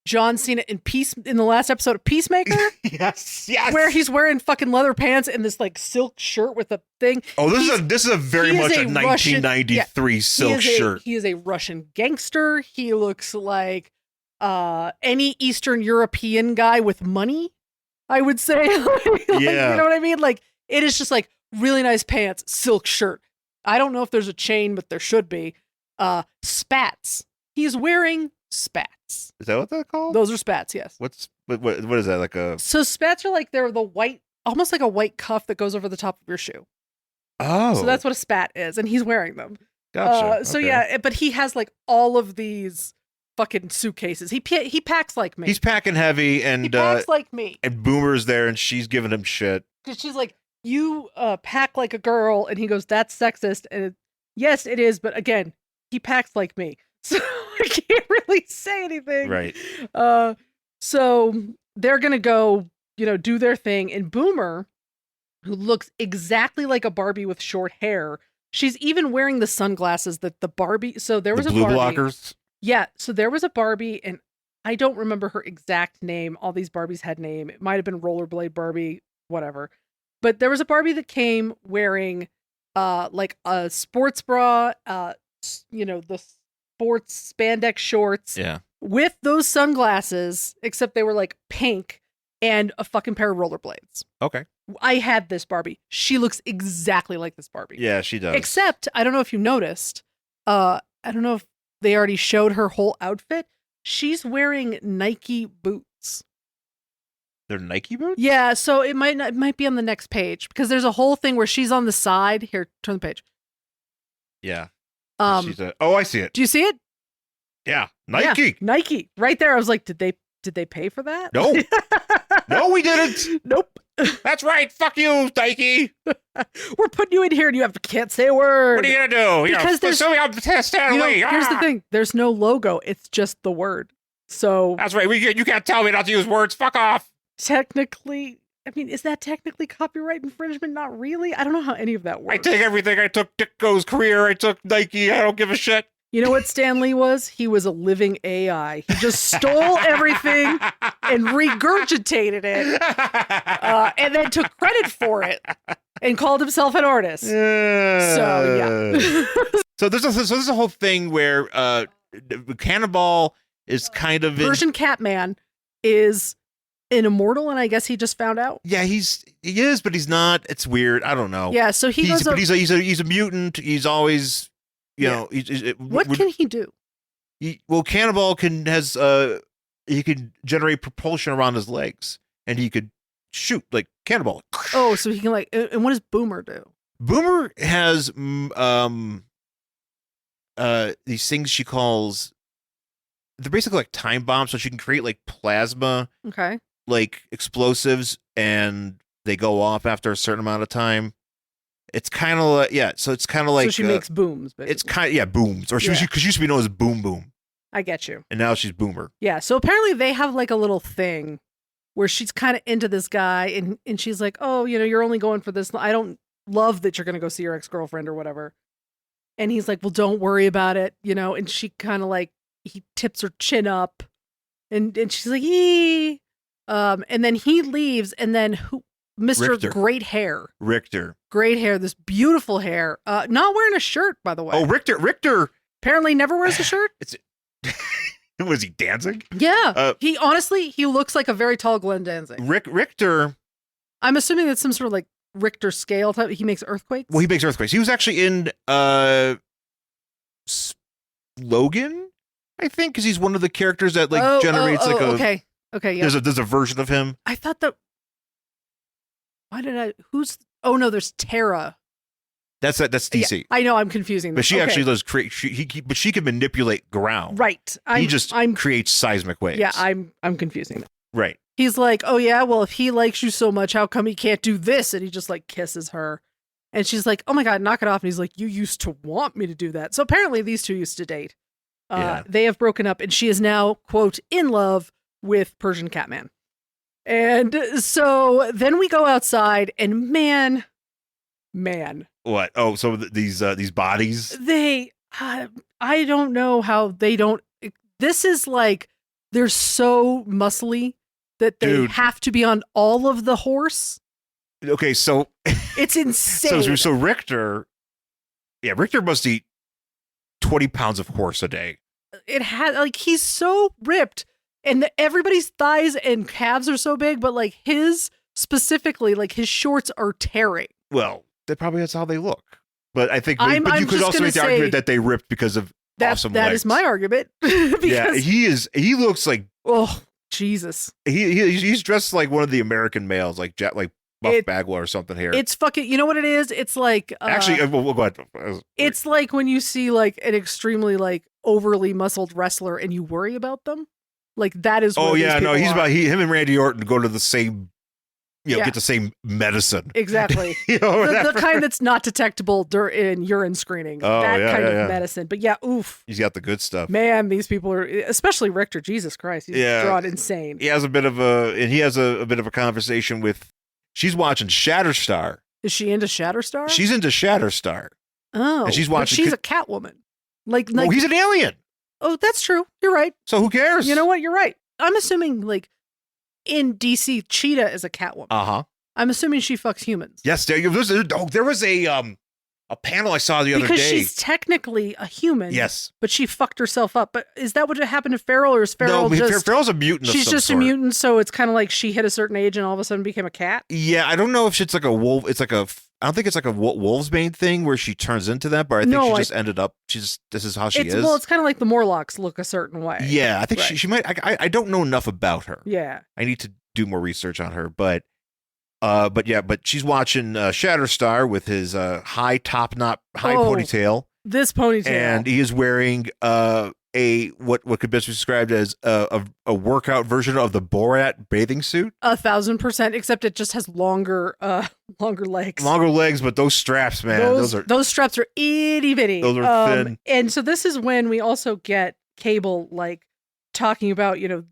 John Cena in the last episode of Peacemaker. yes. Where he's wearing fucking leather pants and this like silk shirt with a thing. Oh, this is a very much a 1993 silk shirt. He is a Russian gangster. He looks like any Eastern European guy with money, I would say. Yeah. You know what I mean? Like, it is just like really nice pants, silk shirt. I don't know if there's a chain, but there should be. Spats. He's wearing spats. Is that what they're called? Those are spats, yes. What is that, like a... So spats are like, they're the white, almost like a white cuff that goes over the top of your shoe. Oh. So that's what a spat is, and he's wearing them. Gotcha. So yeah, but he has like all of these fucking suitcases. He packs like me. He's packing heavy, and... he packs like me. And Boomer's there, and she's giving him shit. Because she's like, you pack like a girl, and he goes, that's sexist. And yes, it is, but again, he packs like me. So I can't really say anything. Right. So they're going to go, do their thing. And Boomer, who looks exactly like a Barbie with short hair, she's even wearing the sunglasses that the Barbie. So there was a blue Barbie. blockers. Yeah. So there was a Barbie, and I don't remember her exact name. All these Barbies had name. It might have been Rollerblade Barbie, whatever. But there was a Barbie that came wearing like a sports bra, the sports spandex shorts, with those sunglasses, except they were like pink, and a fucking pair of rollerblades. Okay. I had this Barbie. She looks exactly like this Barbie. Yeah, she does. Except, I don't know if you noticed, I don't know if they already showed her whole outfit. She's wearing Nike boots. They're Nike boots? Yeah, so it might be on the next page, because there's a whole thing where she's on the side. Here, turn the page. Yeah. I see it. Do you see it? Yeah, Nike. Yeah, Nike, right there. I was like, did they pay for that? No, no, we didn't. Nope. That's right. Fuck you, Nike. We're putting you in here, and you can't say a word. What are you gonna do? Because here's the thing. There's no logo. It's just the word. So that's right. You can't tell me not to use words. Fuck off. Technically. I mean, is that technically copyright infringement? Not really. I don't know how any of that works. I take everything. I took Ditko's career. I took Nike. I don't give a shit. You know what Stan Lee was? He was a living AI. He just stole everything and regurgitated it, and then took credit for it and called himself an artist. So yeah. So there's a whole thing where Cannonball is kind of Version Catman is an immortal, and I guess he just found out. Yeah, he is, but he's not. It's weird. I don't know. Yeah, so he's a mutant. He's always, you know. What can he do? Cannonball can generate propulsion around his legs, and he could shoot like Cannonball. Oh, so he can like. And what does Boomer do? Boomer has these things she calls. They're basically like time bombs, so she can create like plasma, like explosives, and they go off after a certain amount of time. It's kind of like so it's kind of like so she makes booms. Basically. It's kind of booms, or she used to be known as Boom Boom. I get you. And now she's Boomer. Yeah, so apparently they have like a little thing where she's kind of into this guy, and she's like, oh, you know, you're only going for this. I don't love that you're going to go see your ex-girlfriend or whatever. And he's like, well, don't worry about it, you know. And she kind of like, he tips her chin up, and she's like, ee. And then he leaves, and then Mr. Rictor. Great Hair. Rictor. Great hair, this beautiful hair. Not wearing a shirt, by the way. Oh, Rictor. Apparently never wears a shirt. Was he dancing? Yeah. He looks like a very tall Glenn Danzig. Rictor. I'm assuming that's some sort of like Richter scale type. He makes earthquakes. Well, he makes earthquakes. He was actually in Logan, I think, because he's one of the characters that like generates like a. Okay. Yeah. There's a version of him. I thought that. Who's? Oh no, there's Terra. That's DC. Yeah, I know, I'm confusing them. But she actually does create. But she can manipulate ground. Right. He just creates seismic waves. Yeah, I'm confusing them. Right. He's like, oh yeah, well, if he likes you so much, how come he can't do this? And he just like kisses her, and she's like, oh my god, knock it off. And he's like, you used to want me to do that. So apparently these two used to date. They have broken up, and she is now, quote, in love with Persian Catman. And so then we go outside, and man. What? Oh, so these bodies? I don't know how they don't. This is like, they're so muscly that they have to be on all of the horse. Okay, so. It's insane. So Rictor must eat 20 pounds of horse a day. It had, like, he's so ripped, and everybody's thighs and calves are so big, but like his specifically, like his shorts are tearing. Well, that's how they look. But I think, but you could also make the argument that they ripped because of awesome legs. That is my argument. Yeah, he looks like, oh Jesus. He's dressed like one of the American males, like Buff Bagwell or something here. It's fucking, you know what it is? It's like actually, we'll go ahead. It's like when you see like an extremely like overly muscled wrestler and you worry about them. Like that is. Oh yeah, no, him and Randy Orton go to the same. Get the same medicine. Exactly. The kind that's not detectable in urine screening. That kind of medicine. But yeah, oof. He's got the good stuff. Man, these people are, especially Rictor. Jesus Christ, he's drawn insane. He has a bit of a conversation with. She's watching Shatterstar. Is she into Shatterstar? She's into Shatterstar. Oh, and she's watching. But she's a Catwoman. Like, he's an alien. Oh, that's true. You're right. So who cares? You know what? You're right. I'm assuming like. In DC, Cheetah is a Catwoman. I'm assuming she fucks humans. Yes, there was a panel I saw the other day. Because she's technically a human. Yes. But she fucked herself up. But is that what happened to Feral, or is Feral Feral's a mutant of she's some just sort. A mutant, so it's kind of like she hit a certain age and all of a sudden became a cat? Yeah, I don't know if it's like a wolf. It's like I don't think it's like a Wolfsbane thing where she turns into that, but I think she just ended up, this is how she is. Well, it's kind of like the Morlocks look a certain way. Yeah, I think she might, I don't know enough about her. Yeah. I need to do more research on her, but she's watching Shatterstar with his high ponytail. This ponytail, and he is wearing what could best be described as a workout version of the Borat bathing suit. 1,000%, except it just has longer legs. Longer legs, but those straps, man, those straps are itty bitty. Those are thin. And so this is when we also get Cable like talking about, the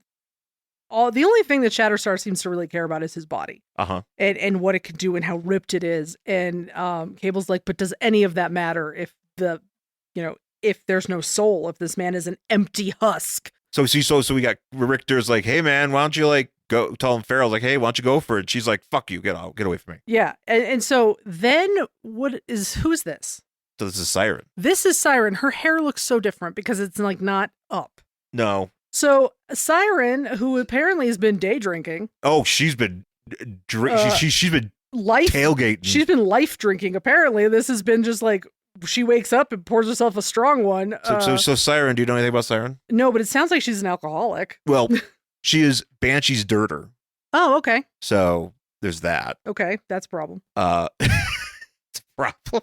only thing that Shatterstar seems to really care about is his body. And what it can do and how ripped it is. And Cable's like, but does any of that matter if if there's no soul, if this man is an empty husk? So we got Rictor's like, hey man, why don't you like go tell him Feral's like, hey, why don't you go for it? And she's like, fuck you, get away from me. Yeah. And so then who's this? So this is Siren. This is Siren. Her hair looks so different because it's like not up. No. So Siren, who apparently has been day drinking. Oh, she's been she's been tailgating. She's been life drinking. Apparently, this has been just like she wakes up and pours herself a strong one. So Siren, do you know anything about Siren? No, but it sounds like she's an alcoholic. Well, she is Banshee's dirter. Oh, okay. So there's that. Okay, that's a problem. It's a problem.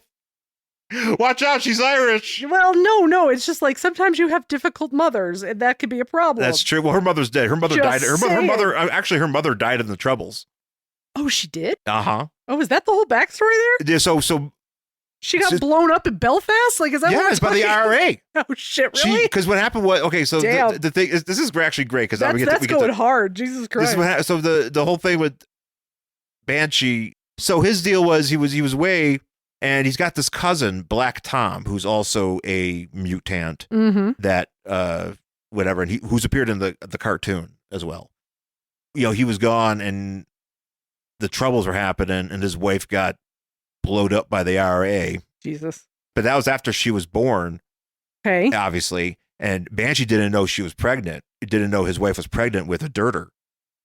Watch out, she's Irish. Well, no, it's just like sometimes you have difficult mothers, and that could be a problem. That's true. Well, her mother's dead. Her mother died. Her mother died in the Troubles. Oh, she did? Uh-huh. Oh, is that the whole backstory there? Yeah, so she got blown up in Belfast? Like, is that it's by the IRA. Oh, shit, really? Because what happened was, okay, so the thing is, this is actually great, because that's going hard. Jesus Christ. So the whole thing with Banshee, so his deal was he was away, and he's got this cousin, Black Tom, who's also a mutant that whatever, and who's appeared in the cartoon as well. He was gone, and the Troubles were happening, and his wife got blowed up by the IRA. Jesus. But that was after she was born. Okay. Obviously, and Banshee didn't know she was pregnant. He didn't know his wife was pregnant with a dirter.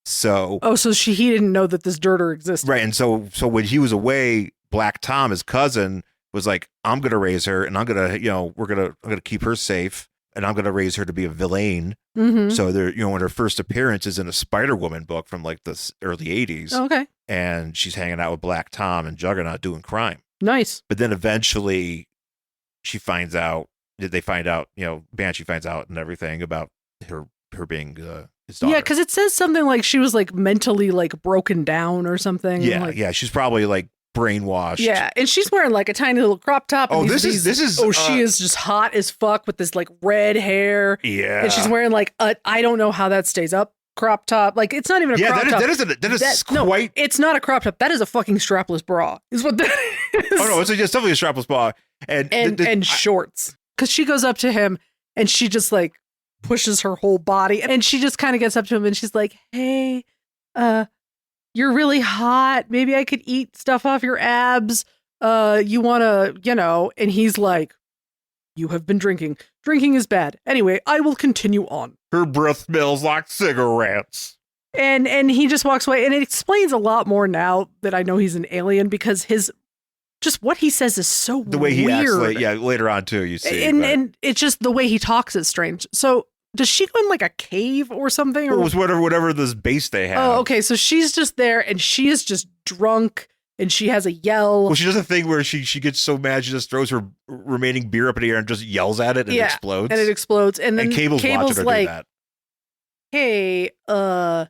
So he didn't know that this dirter existed. Right, and so when he was away, Black Tom, his cousin, was like, I'm going to raise her, and I'm going to, I'm going to keep her safe, and I'm going to raise her to be a villain. Mm-hmm. So there, when her first appearance is in a Spider-Woman book from like the early 80s. Okay. And she's hanging out with Black Tom and Juggernaut doing crime. Nice. But then eventually Banshee finds out and everything about her being his daughter. Yeah, because it says something like she was like mentally like broken down or something. Yeah, she's probably like brainwashed. Yeah, and she's wearing like a tiny little crop top. Oh, this is. She is just hot as fuck with this like red hair. Yeah, and she's wearing like I don't know how that stays up crop top. Like it's not even a crop top. It's not a crop top. That is a fucking strapless bra. Is what that is. Oh no, it's definitely a strapless bra and shorts. Because she goes up to him and she just like pushes her whole body, and she just kind of gets up to him and she's like, "Hey, you're really hot. Maybe I could eat stuff off your abs. You want to, and he's like, you have been drinking. Drinking is bad. Anyway, I will continue on. Her breath smells like cigarettes. And he just walks away, and it explains a lot more now that I know he's an alien, because just what he says is so weird. The way he acts, later on too, you see. And it's just the way he talks is strange. So does she go in like a cave or something? Or it was whatever this base they have. Oh, okay. So she's just there, and she is just drunk, and she has a yell. Well, she does a thing where she gets so mad she just throws her remaining beer up in the air and just yells at it, and it explodes. And it explodes. And then Cable's watching her like, do that. Hey, how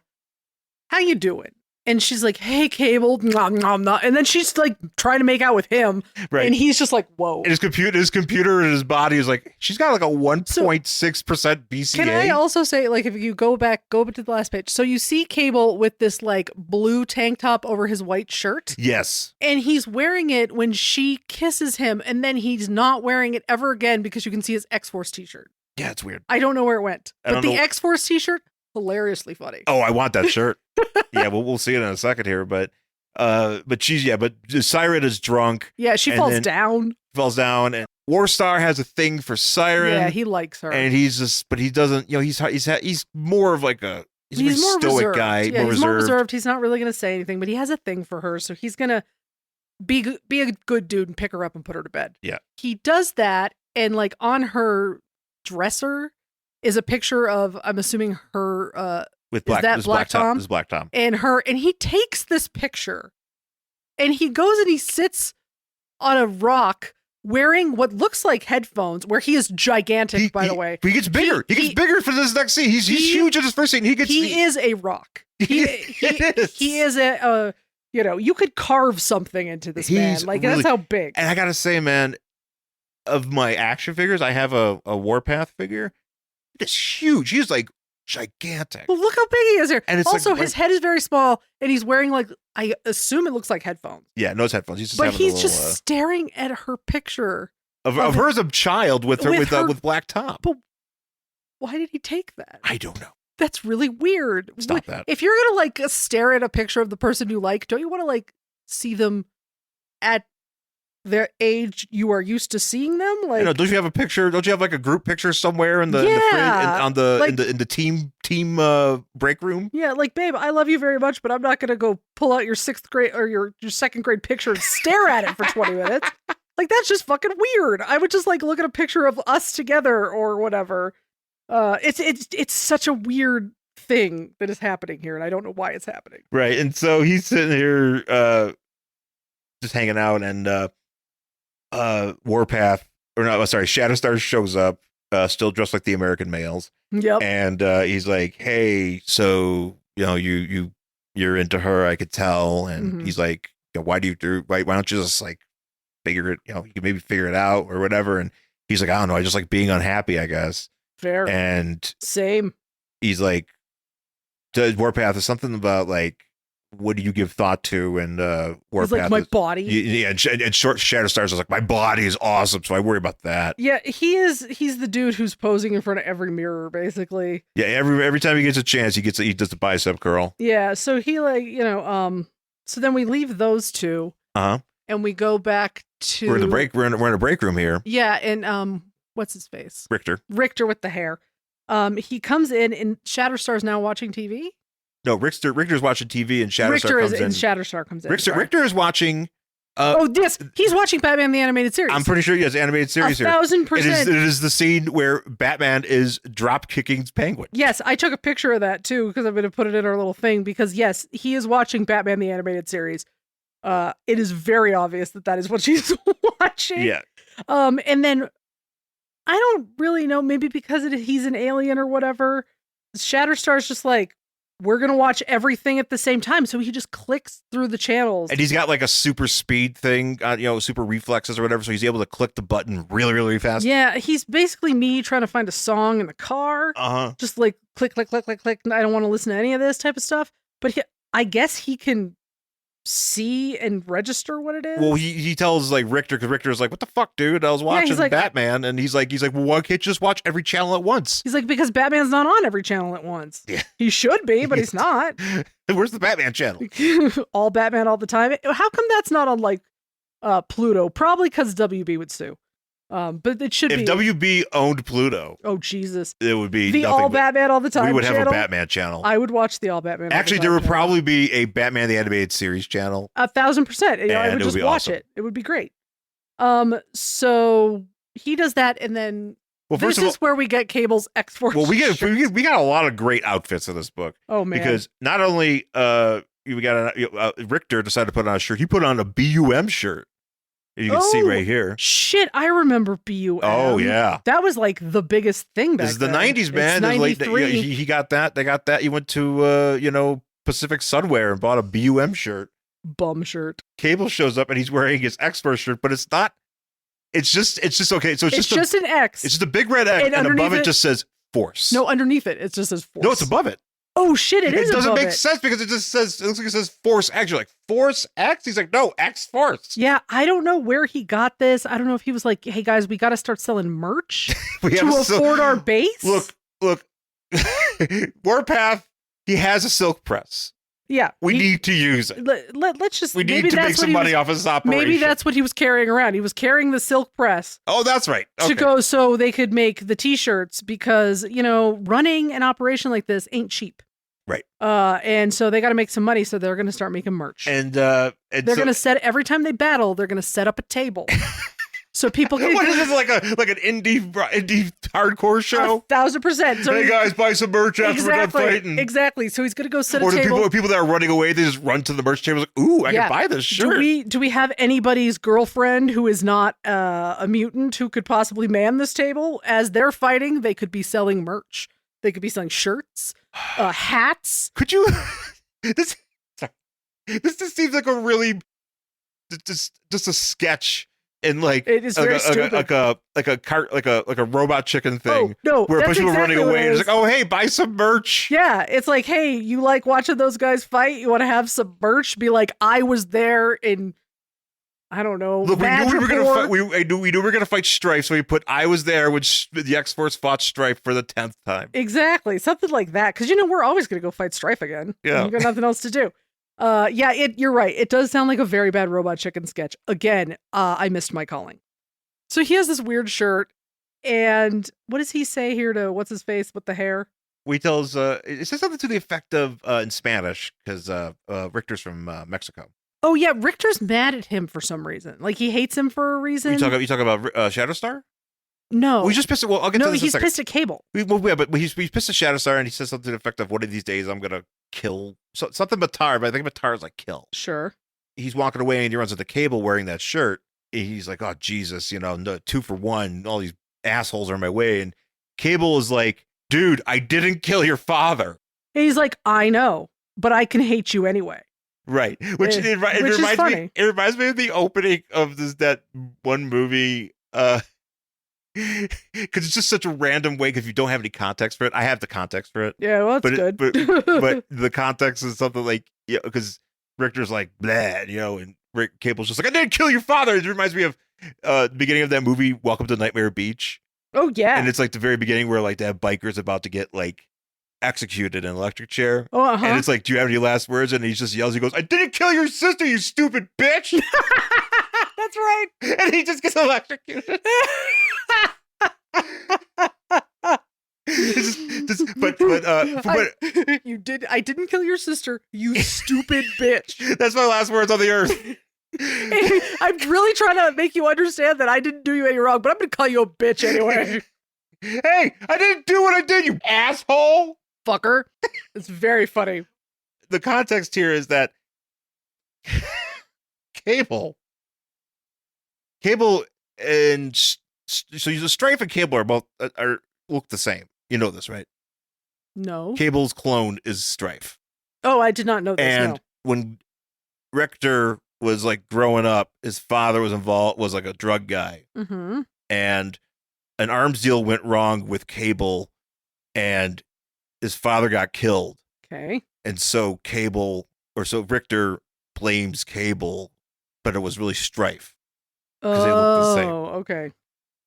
you doing? And she's like, hey, Cable, nom, nom, nom. And then she's like trying to make out with him. Right. And he's just like, whoa. And his computer and his body is like, she's got like a 1.6% BCA. Can I also say, like, if you go back to the last page. So you see Cable with this like blue tank top over his white shirt. Yes. And he's wearing it when she kisses him. And then he's not wearing it ever again because you can see his X-Force t-shirt. Yeah, it's weird. I don't know where it went. But the X-Force t-shirt, hilariously funny. Oh, I want that shirt. Yeah, we'll see it in a second here, but Siren is drunk. Yeah, she falls down. And Warstar has a thing for Siren. Yeah, he likes her. And but he doesn't, he's more of like he's more stoic reserved. Guy, yeah, more he's more reserved. He's not really going to say anything, but he has a thing for her, so he's going to be a good dude and pick her up and put her to bed. Yeah. He does that, and like on her dresser is a picture of, I'm assuming her with Black Tom. This is Black Tom. And he takes this picture and he goes and he sits on a rock wearing what looks like headphones, where he is gigantic, by the way. He gets bigger. He gets bigger for this next scene. He's huge in his first scene. He is a rock. He is a you could carve something into this man. Like, really, that's how big. And I gotta say, man, of my action figures, I have a Warpath figure. It's huge. He's like gigantic. Well, look how big he is here. And it's also like, his head is very small, and he's wearing like, I assume it looks like headphones. Yeah, no, it's headphones. He's just staring at her picture of her as a child with Black Tom. But why did he take that? I don't know. That's really weird. Stop that. If you're gonna like stare at a picture of the person you like, don't you want to like see them at their age you are used to seeing them. Like, don't you have a picture? Don't you have like a group picture somewhere in the in the team break room? Yeah, like, babe, I love you very much, but I'm not gonna go pull out your 6th grade or your 2nd grade picture and stare at it for 20 minutes. Like, that's just fucking weird. I would just like look at a picture of us together or whatever. It's such a weird thing that is happening here, and I don't know why it's happening. Right, and so he's sitting here just hanging out, and Warpath, or no, sorry, Shatterstar shows up, still dressed like the American males. Yep. And he's like, "Hey, so you're into her, I could tell." And he's like, "Why don't you just like figure it? You can maybe figure it out or whatever." And he's like, "I don't know, I just like being unhappy, I guess." Fair. And same. He's like, Warpath is something about like, what do you give thought to? And Warpath, like, my body. Yeah, and Shatterstar's was like, my body is awesome, so I worry about that. Yeah, he's the dude who's posing in front of every mirror, basically. Yeah, every time he gets a chance, he does the bicep curl. Yeah, so he like, so then we leave those two. And we go back to we're in a break room here. Yeah, and what's his face? Rictor with the hair. He comes in and Shatterstar's now watching TV. No, Rictor's watching TV and Shatterstar comes in. Rictor is watching. Yes, he's watching Batman the Animated Series. I'm pretty sure he has animated series here. 1,000%. It is the scene where Batman is drop kicking Penguin. Yes, I took a picture of that too because I'm going to put it in our little thing. Because yes, he is watching Batman the Animated Series. It is very obvious that is what she's watching. Yeah. And then I don't really know. Maybe because he's an alien or whatever. Shatterstar's just like, we're going to watch everything at the same time. So he just clicks through the channels. And he's got like a super speed thing, super reflexes or whatever. So he's able to click the button really, really fast. Yeah. He's basically me trying to find a song in the car. Just like click, click, click, click, click. I don't want to listen to any of this type of stuff. But I guess he can see and register what it is. Well, he tells like Rictor, because Rictor's like, what the fuck, dude? I was watching Batman, and he's like, well, why can't you just watch every channel at once? He's like, because Batman's not on every channel at once. Yeah, he should be, but he's not. Where's the Batman channel? All Batman all the time. How come that's not on like Pluto? Probably because WB would sue. But it should be. If WB owned Pluto, oh Jesus, it would be the All Batman all the time. We would have a Batman channel. I would watch the All Batman. Actually, there would probably be a Batman the Animated Series channel. 1,000%. I would just watch it. It would be great. So he does that, and then this is where we get Cable's X-Force. Well, we got a lot of great outfits in this book. Oh man, because not only we got Rictor decided to put on a shirt. He put on a BUM shirt. You can see right here. Shit, I remember BUM. Oh, yeah. That was like the biggest thing back then. This is the 90s, man. It's 93. He got that. They got that. He went to, Pacific Sunwear and bought a BUM shirt. Bum shirt. Cable shows up and he's wearing his X-Force shirt, but it's not. It's just okay. So it's just an X. It's just a big red X, and above it just says Force. No, underneath it just says Force. No, it's above it. Oh shit! It doesn't make sense because it just says, it looks like it says Force X. You're like, Force X? He's like, no, X Force. Yeah, I don't know where he got this. I don't know if he was like, hey guys, we got to start selling merch to afford our base. Look, Warpath, he has a silk press. Yeah. We need to use it. Let's just. We need to make some money off his operation. Maybe that's what he was carrying around. He was carrying the silk press. Oh, that's right. Okay. To go so they could make the t-shirts because, running an operation like this ain't cheap. Right. And so they got to make some money. So they're going to start making merch. And they're going to set, every time they battle, they're going to set up a table. So people can. What is this, like an indie hardcore show? 1,000%. So hey guys, buy some merch after we're done fighting. Exactly. So he's gonna go set a table. Or people that are running away, they just run to the merch table. Like, ooh, I can buy this shirt. Do we have anybody's girlfriend who is not a mutant who could possibly man this table? As they're fighting, they could be selling merch. They could be selling shirts, hats. Could you? This just seems like a really just a sketch. And like it is very stupid. like a robot chicken thing. Oh, no, where a bunch of people running away and it's like, oh hey, buy some merch. Yeah, it's like, hey, you like watching those guys fight? You want to have some merch? Be like, I was there in, I don't know. Look, we knew we were gonna fight. We knew we were gonna fight Strife, so we put I was there when the X-Force fought Strife for the 10th time. Exactly, something like that. Because we're always gonna go fight Strife again. Yeah, we got nothing else to do. You're right. It does sound like a very bad Robot Chicken sketch. Again, I missed my calling. So he has this weird shirt, and what does he say here to what's his face with the hair? He tells it says something to the effect of in Spanish because Rictor's from Mexico. Oh yeah, Rictor's mad at him for some reason. Like he hates him for a reason. You talk about Shatterstar? No. Well, he's just pissed. Well, I'll get to this he's pissed at Cable. But he's pissed at Shatterstar, and he says something to the effect of, "One of these days, I'm gonna kill something Matar." But I think Matar is like kill. Sure. He's walking away, and he runs into Cable wearing that shirt. And he's like, "Oh Jesus, no, 2 for 1. All these assholes are in my way." And Cable is like, "Dude, I didn't kill your father." And he's like, "I know, but I can hate you anyway." Right, which it reminds me of the opening of that one movie, because it's just such a random way. Because you don't have any context for it, I have the context for it. Yeah, well, that's good. But the context is something like because Rictor's like blah, and Cable's just like, "I didn't kill your father." It reminds me of the beginning of that movie, Welcome to Nightmare Beach. Oh yeah, and it's like the very beginning where like that biker's about to get like executed in an electric chair. Oh, uh-huh. And it's like, "Do you have any last words?" And he just yells, he goes, "I didn't kill your sister, you stupid bitch." That's right. And he just gets electrocuted. I didn't kill your sister, you stupid bitch. That's my last words on the earth. Hey, I'm really trying to make you understand that I didn't do you any wrong, but I'm going to call you a bitch anyway. Hey, I didn't do what I did, you asshole. Fucker. It's very funny. The context here is that Cable and so the Strife and Cable are both look the same. You know this, right? No. Cable's clone is Strife. Oh, I did not know this. And when Rictor was like growing up, his father was like a drug guy. Mm-hmm. And an arms deal went wrong with Cable, and his father got killed. Okay. And so Rictor blames Cable, but it was really Strife. Because they look the same. Oh, okay.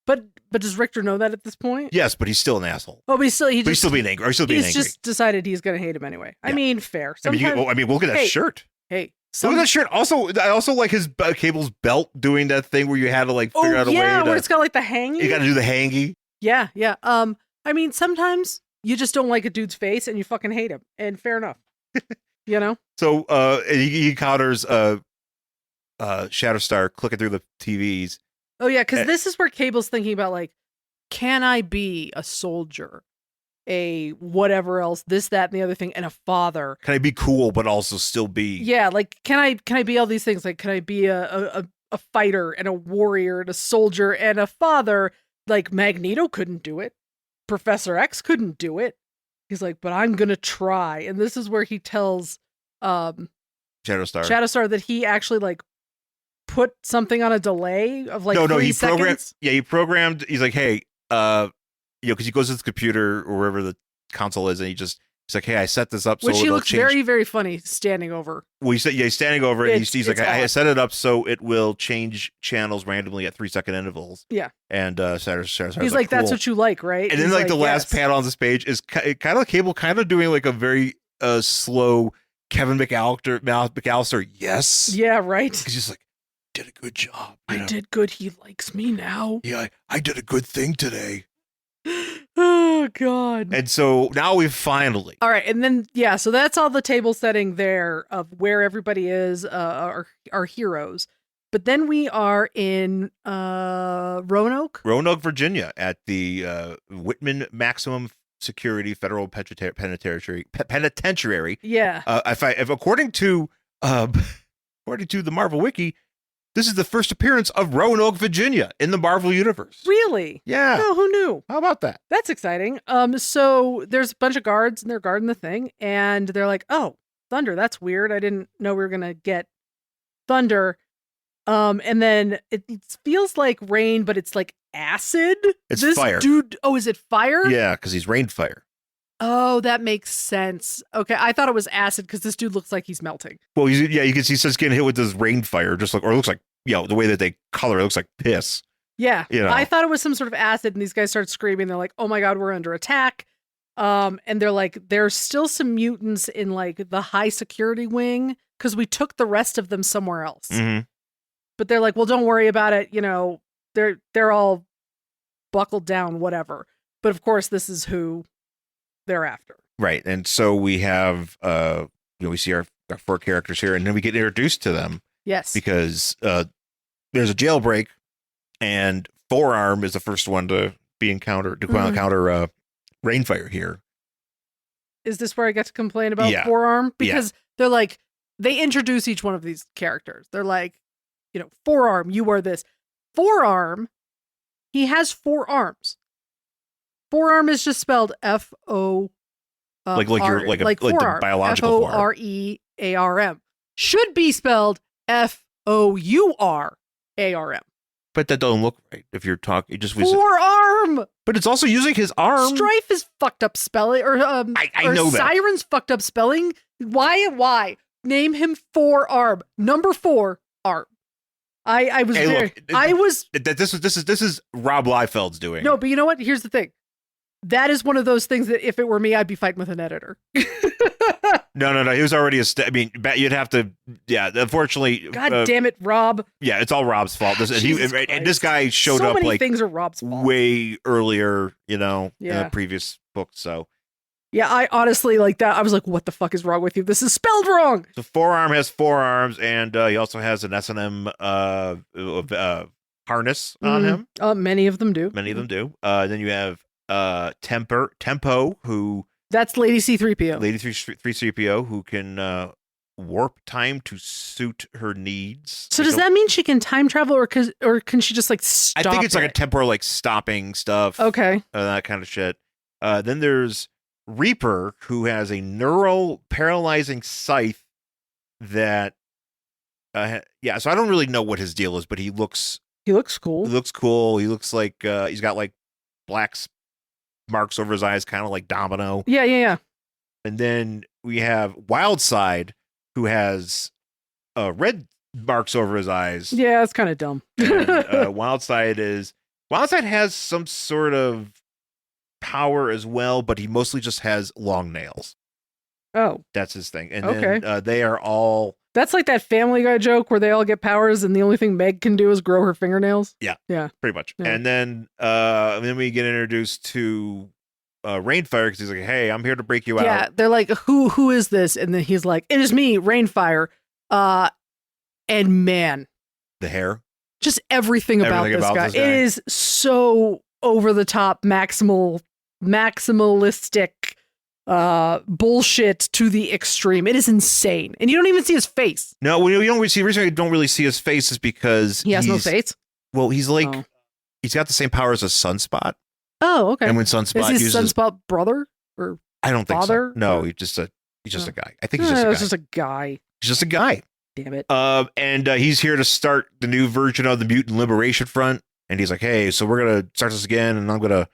But does Rictor know that at this point? Yes, but he's still an asshole. Oh, but he's still being angry. He's just decided he's going to hate him anyway. Yeah. I mean, fair. Sometimes, we'll look at that shirt. Hey. Look at that shirt. Also, I also like his Cable's belt doing that thing where you had to like figure out a way to... where it's got like the hangy. You got to do the hangy. Yeah. I mean, sometimes you just don't like a dude's face and you fucking hate him. And fair enough. So he encounters Shatterstar clicking through the TVs. Oh, yeah, because this is where Cable's thinking about, like, can I be a soldier, a whatever else, this, that, and the other thing, and a father? Can I be cool, but also still be... Yeah, like, can I be all these things? Like, can I be a fighter and a warrior and a soldier and a father? Like, Magneto couldn't do it. Professor X couldn't do it. He's like, but I'm going to try. And this is where he tells Shatterstar that he actually, like, put something on a delay of like 3 seconds. He programmed. He's like, hey, because he goes to his computer or wherever the console is, and he's like, hey, I set this up so he looks change. Very, very funny standing over. Well, he's standing over, and he's like, I set it up so it will change channels randomly at 3-second intervals. Yeah, and Shatterstar, he's like, that's what you like, right? And then like the last panel on this page is kind of like Cable, kind of doing like a very slow Kevin McAllister. Yes. Yeah. Right. Because he's like, did a good job. I did good. He likes me now. Yeah, I did a good thing today. Oh, God. And so now we've finally. All right. And then, so that's all the table setting there of where everybody is, our heroes. But then we are in Roanoke, Virginia at the Whitman Maximum Security Federal Penitentiary. Yeah. If according to the Marvel Wiki, this is the first appearance of Roanoke, Virginia in the Marvel Universe. Really? Yeah. Oh, who knew? How about that? That's exciting. So there's a bunch of guards and they're guarding the thing and they're like, oh, thunder. That's weird. I didn't know we were going to get thunder. And then it feels like rain, but it's like acid. It's fire. Dude. Oh, is it fire? Yeah, because he's Reignfire. Oh, that makes sense. Okay, I thought it was acid because this dude looks like he's melting. Well, you can see he's just getting hit with this Reignfire, or it looks like, the way that they color it looks like piss. Yeah, I thought it was some sort of acid, and these guys start screaming. They're like, "Oh my god, we're under attack!" And they're like, "There's still some mutants in like the high security wing because we took the rest of them somewhere else. But they're like, well, don't worry about it. You know, they're all buckled down, whatever. But of course, this is who they're after. Right. And so we have, we see our 4 characters here, and then we get introduced to them. Yes. Because there's a jailbreak, and Forearm is the first one to be encounter Reignfire here. Is this where I get to complain about Forearm? Because they're like, they introduce each one of these characters. They're like, you know, Forearm, you are this. Forearm, he has 4 arms. Forearm is just spelled F-O. Like the biological form. F-O-R-E-A-R-M. Should be spelled F-O-U-R-A-R-M. But that doesn't look right if you're talking. Forearm! But it's also using his arm. Strife is fucked up spelling. Or I know that. Siren's fucked up spelling. Why? Name him Forearm. Number 4, arm. This is Rob Liefeld's doing. No, but you know what? Here's the thing. That is one of those things that if it were me, I'd be fighting with an editor. No. He was already you'd have to. Yeah, unfortunately. God damn it, Rob. Yeah, it's all Rob's fault. This guy showed up like things are Rob's fault. Way earlier, in the previous book. So. Yeah, I honestly like that. I was like, what the fuck is wrong with you? This is spelled wrong. So Forearm has 4 arms, and he also has an S&M harness on him. Many of them do. Then you have Tempo, who... That's Lady C-3PO. Lady 3CPO, who can warp time to suit her needs. So does that mean she can time travel, or can she just like stop I think it's like a temporal like stopping stuff. Okay. That kind of shit. Then there's Reaper, who has a neural paralyzing scythe that so I don't really know what his deal is, but he looks cool. He looks like he's got like black marks over his eyes, kind of like Domino. Yeah. And then we have Wildside, who has red marks over his eyes. Yeah, it's kind of dumb. And, Wildside has some sort of power as well, but he mostly just has long nails. Oh, that's his thing. And then they are all. That's like that Family Guy joke where they all get powers, and the only thing Meg can do is grow her fingernails. Yeah, pretty much. Yeah. And then we get introduced to Reignfire, because he's like, "Hey, I'm here to break you out." Yeah, they're like, "Who is this?" And then he's like, "It is me, Reignfire." And man, the hair, just everything about this guy. It is so over the top, maximalistic. Bullshit to the extreme. It is insane, and you don't even see his face. No, you don't really see. The reason I don't really see his face is because he has no face. Well, he's like he's got the same powers as Sunspot. Oh, okay. And when Sunspot is he uses Sunspot brother or I don't think father? So. No, he's just a guy. I think he's just a guy. He's just a guy. Damn it. And he's here to start the new version of the Mutant Liberation Front, and he's like, "Hey, so we're gonna start this again, and I'm gonna."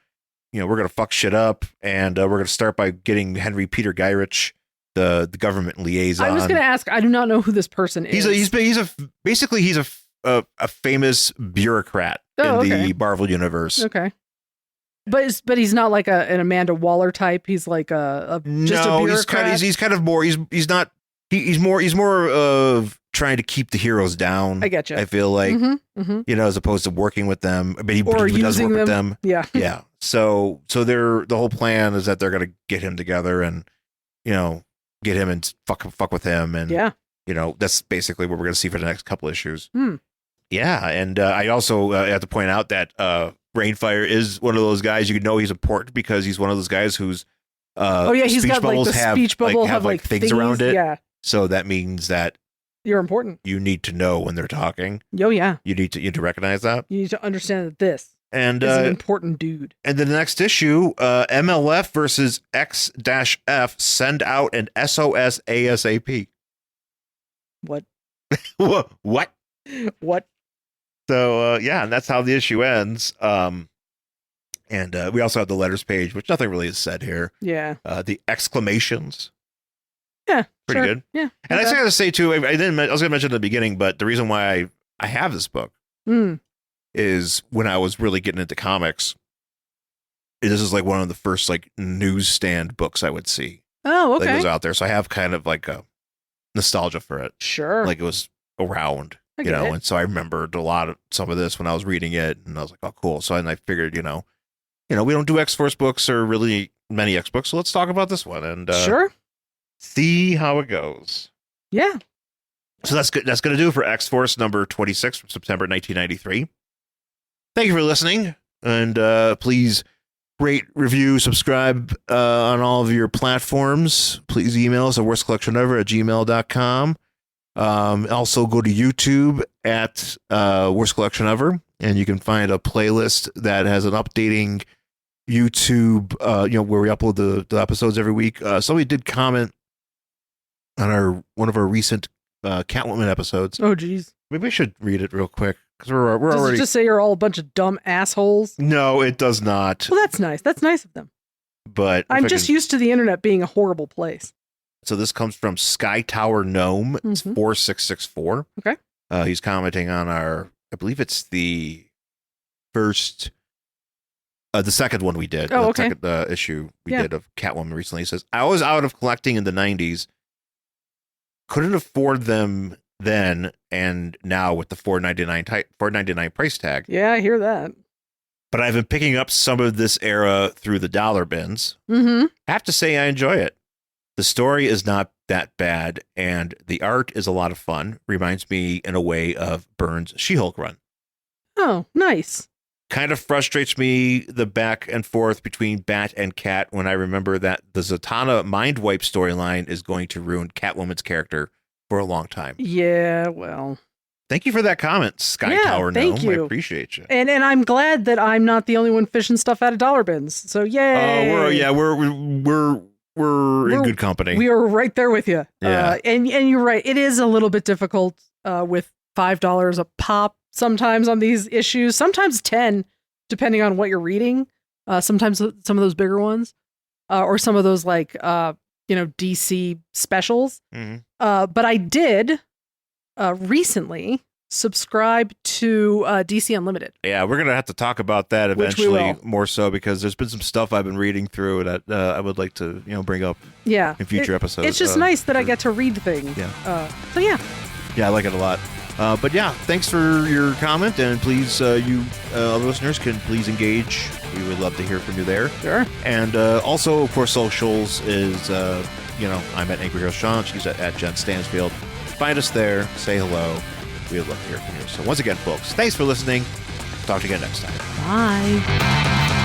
We're going to fuck shit up, and we're going to start by getting Henry Peter Gyrich, the government liaison. I was going to ask, I do not know who this person is. He's a famous bureaucrat in the Marvel universe. Okay. But he's not like an Amanda Waller type. He's like just a bureaucrat. He's kind of more, he's more of trying to keep the heroes down. I get you. I feel like, as opposed to working with them, but he does work with them. Yeah. Yeah. So the whole plan is that they're going to get him together and, get him and fuck with him. And, that's basically what we're going to see for the next couple issues. Yeah. And I also have to point out that Reignfire is one of those guys, he's important because he's one of those guys who's, he's got like the speech bubble have like things around it. Yeah. So that means that you're important. You need to know when they're talking. Oh yeah. You need to recognize that. You need to understand that this is an important dude. And the next issue, MLF versus X-F, send out an SOS ASAP. What? What? What? So and that's how the issue ends. And we also have the letters page, which nothing really is said here. Yeah. The exclamations. Yeah, pretty good. Yeah, and I got to say too, I was going to mention at the beginning, but the reason why I have this book is when I was really getting into comics. This is like one of the first like newsstand books I would see. Oh, okay. That was out there, so I have kind of like a nostalgia for it. Sure. Like it was around, and so I remembered some of this when I was reading it, and I was like, oh, cool. So I figured, we don't do X-Force books or really many X books, so let's talk about this one and sure, see how it goes. Yeah. So that's good. That's going to do it for X-Force number 26 from September 1993. Thank you for listening, and please rate, review, subscribe on all of your platforms. Please email us at worstcollectionever@gmail.com. Also go to YouTube at Worst Collection Ever, and you can find a playlist that has an updating YouTube, where we upload the episodes every week. Somebody did comment on one of our recent Catwoman episodes. Oh, geez. Maybe I should read it real quick because we're Does already. It just say you're all a bunch of dumb assholes? No, it does not. Well, that's nice. That's nice of them. But I'm just used to the internet being a horrible place. So this comes from Sky Tower Gnome. It's 4664. Okay. He's commenting on I believe it's the first, the second one we did. Oh, the okay. Second issue we did of Catwoman recently. He says, I was out of collecting in the 90s. Couldn't afford them then and now with the $4.99 price tag. Yeah, I hear that. But I've been picking up some of this era through the dollar bins. Mm-hmm. I have to say I enjoy it. The story is not that bad, and the art is a lot of fun. Reminds me, in a way, of Byrne's She-Hulk run. Oh, nice. Kind of frustrates me, the back and forth between Bat and Cat, when I remember that the Zatanna Mind Wipe storyline is going to ruin Catwoman's character for a long time. Yeah, well. Thank you for that comment, Sky Tower Gnome. Thank you. I appreciate you. And I'm glad that I'm not the only one fishing stuff out of dollar bins. So yay! We're in good company. We are right there with you. Yeah. And you're right. It is a little bit difficult with $5 a pop sometimes on these issues. Sometimes 10, depending on what you're reading. Sometimes some of those bigger ones, or some of those like DC specials. Mm-hmm. But I did recently subscribe to DC Unlimited. Yeah, we're gonna have to talk about that eventually, more so, because there's been some stuff I've been reading through that I would like to bring up in future episodes. It's just nice that I get to read things. Yeah. Yeah, I like it a lot. But yeah, thanks for your comment, and please, you other listeners can please engage. We would love to hear from you there. Sure. And also, of course, socials is I'm at Angry Hero Shawn. She's at Jen Stansfield. Find us there. Say hello. We would love to hear from you. So once again, folks, thanks for listening. Talk to you again next time. Bye.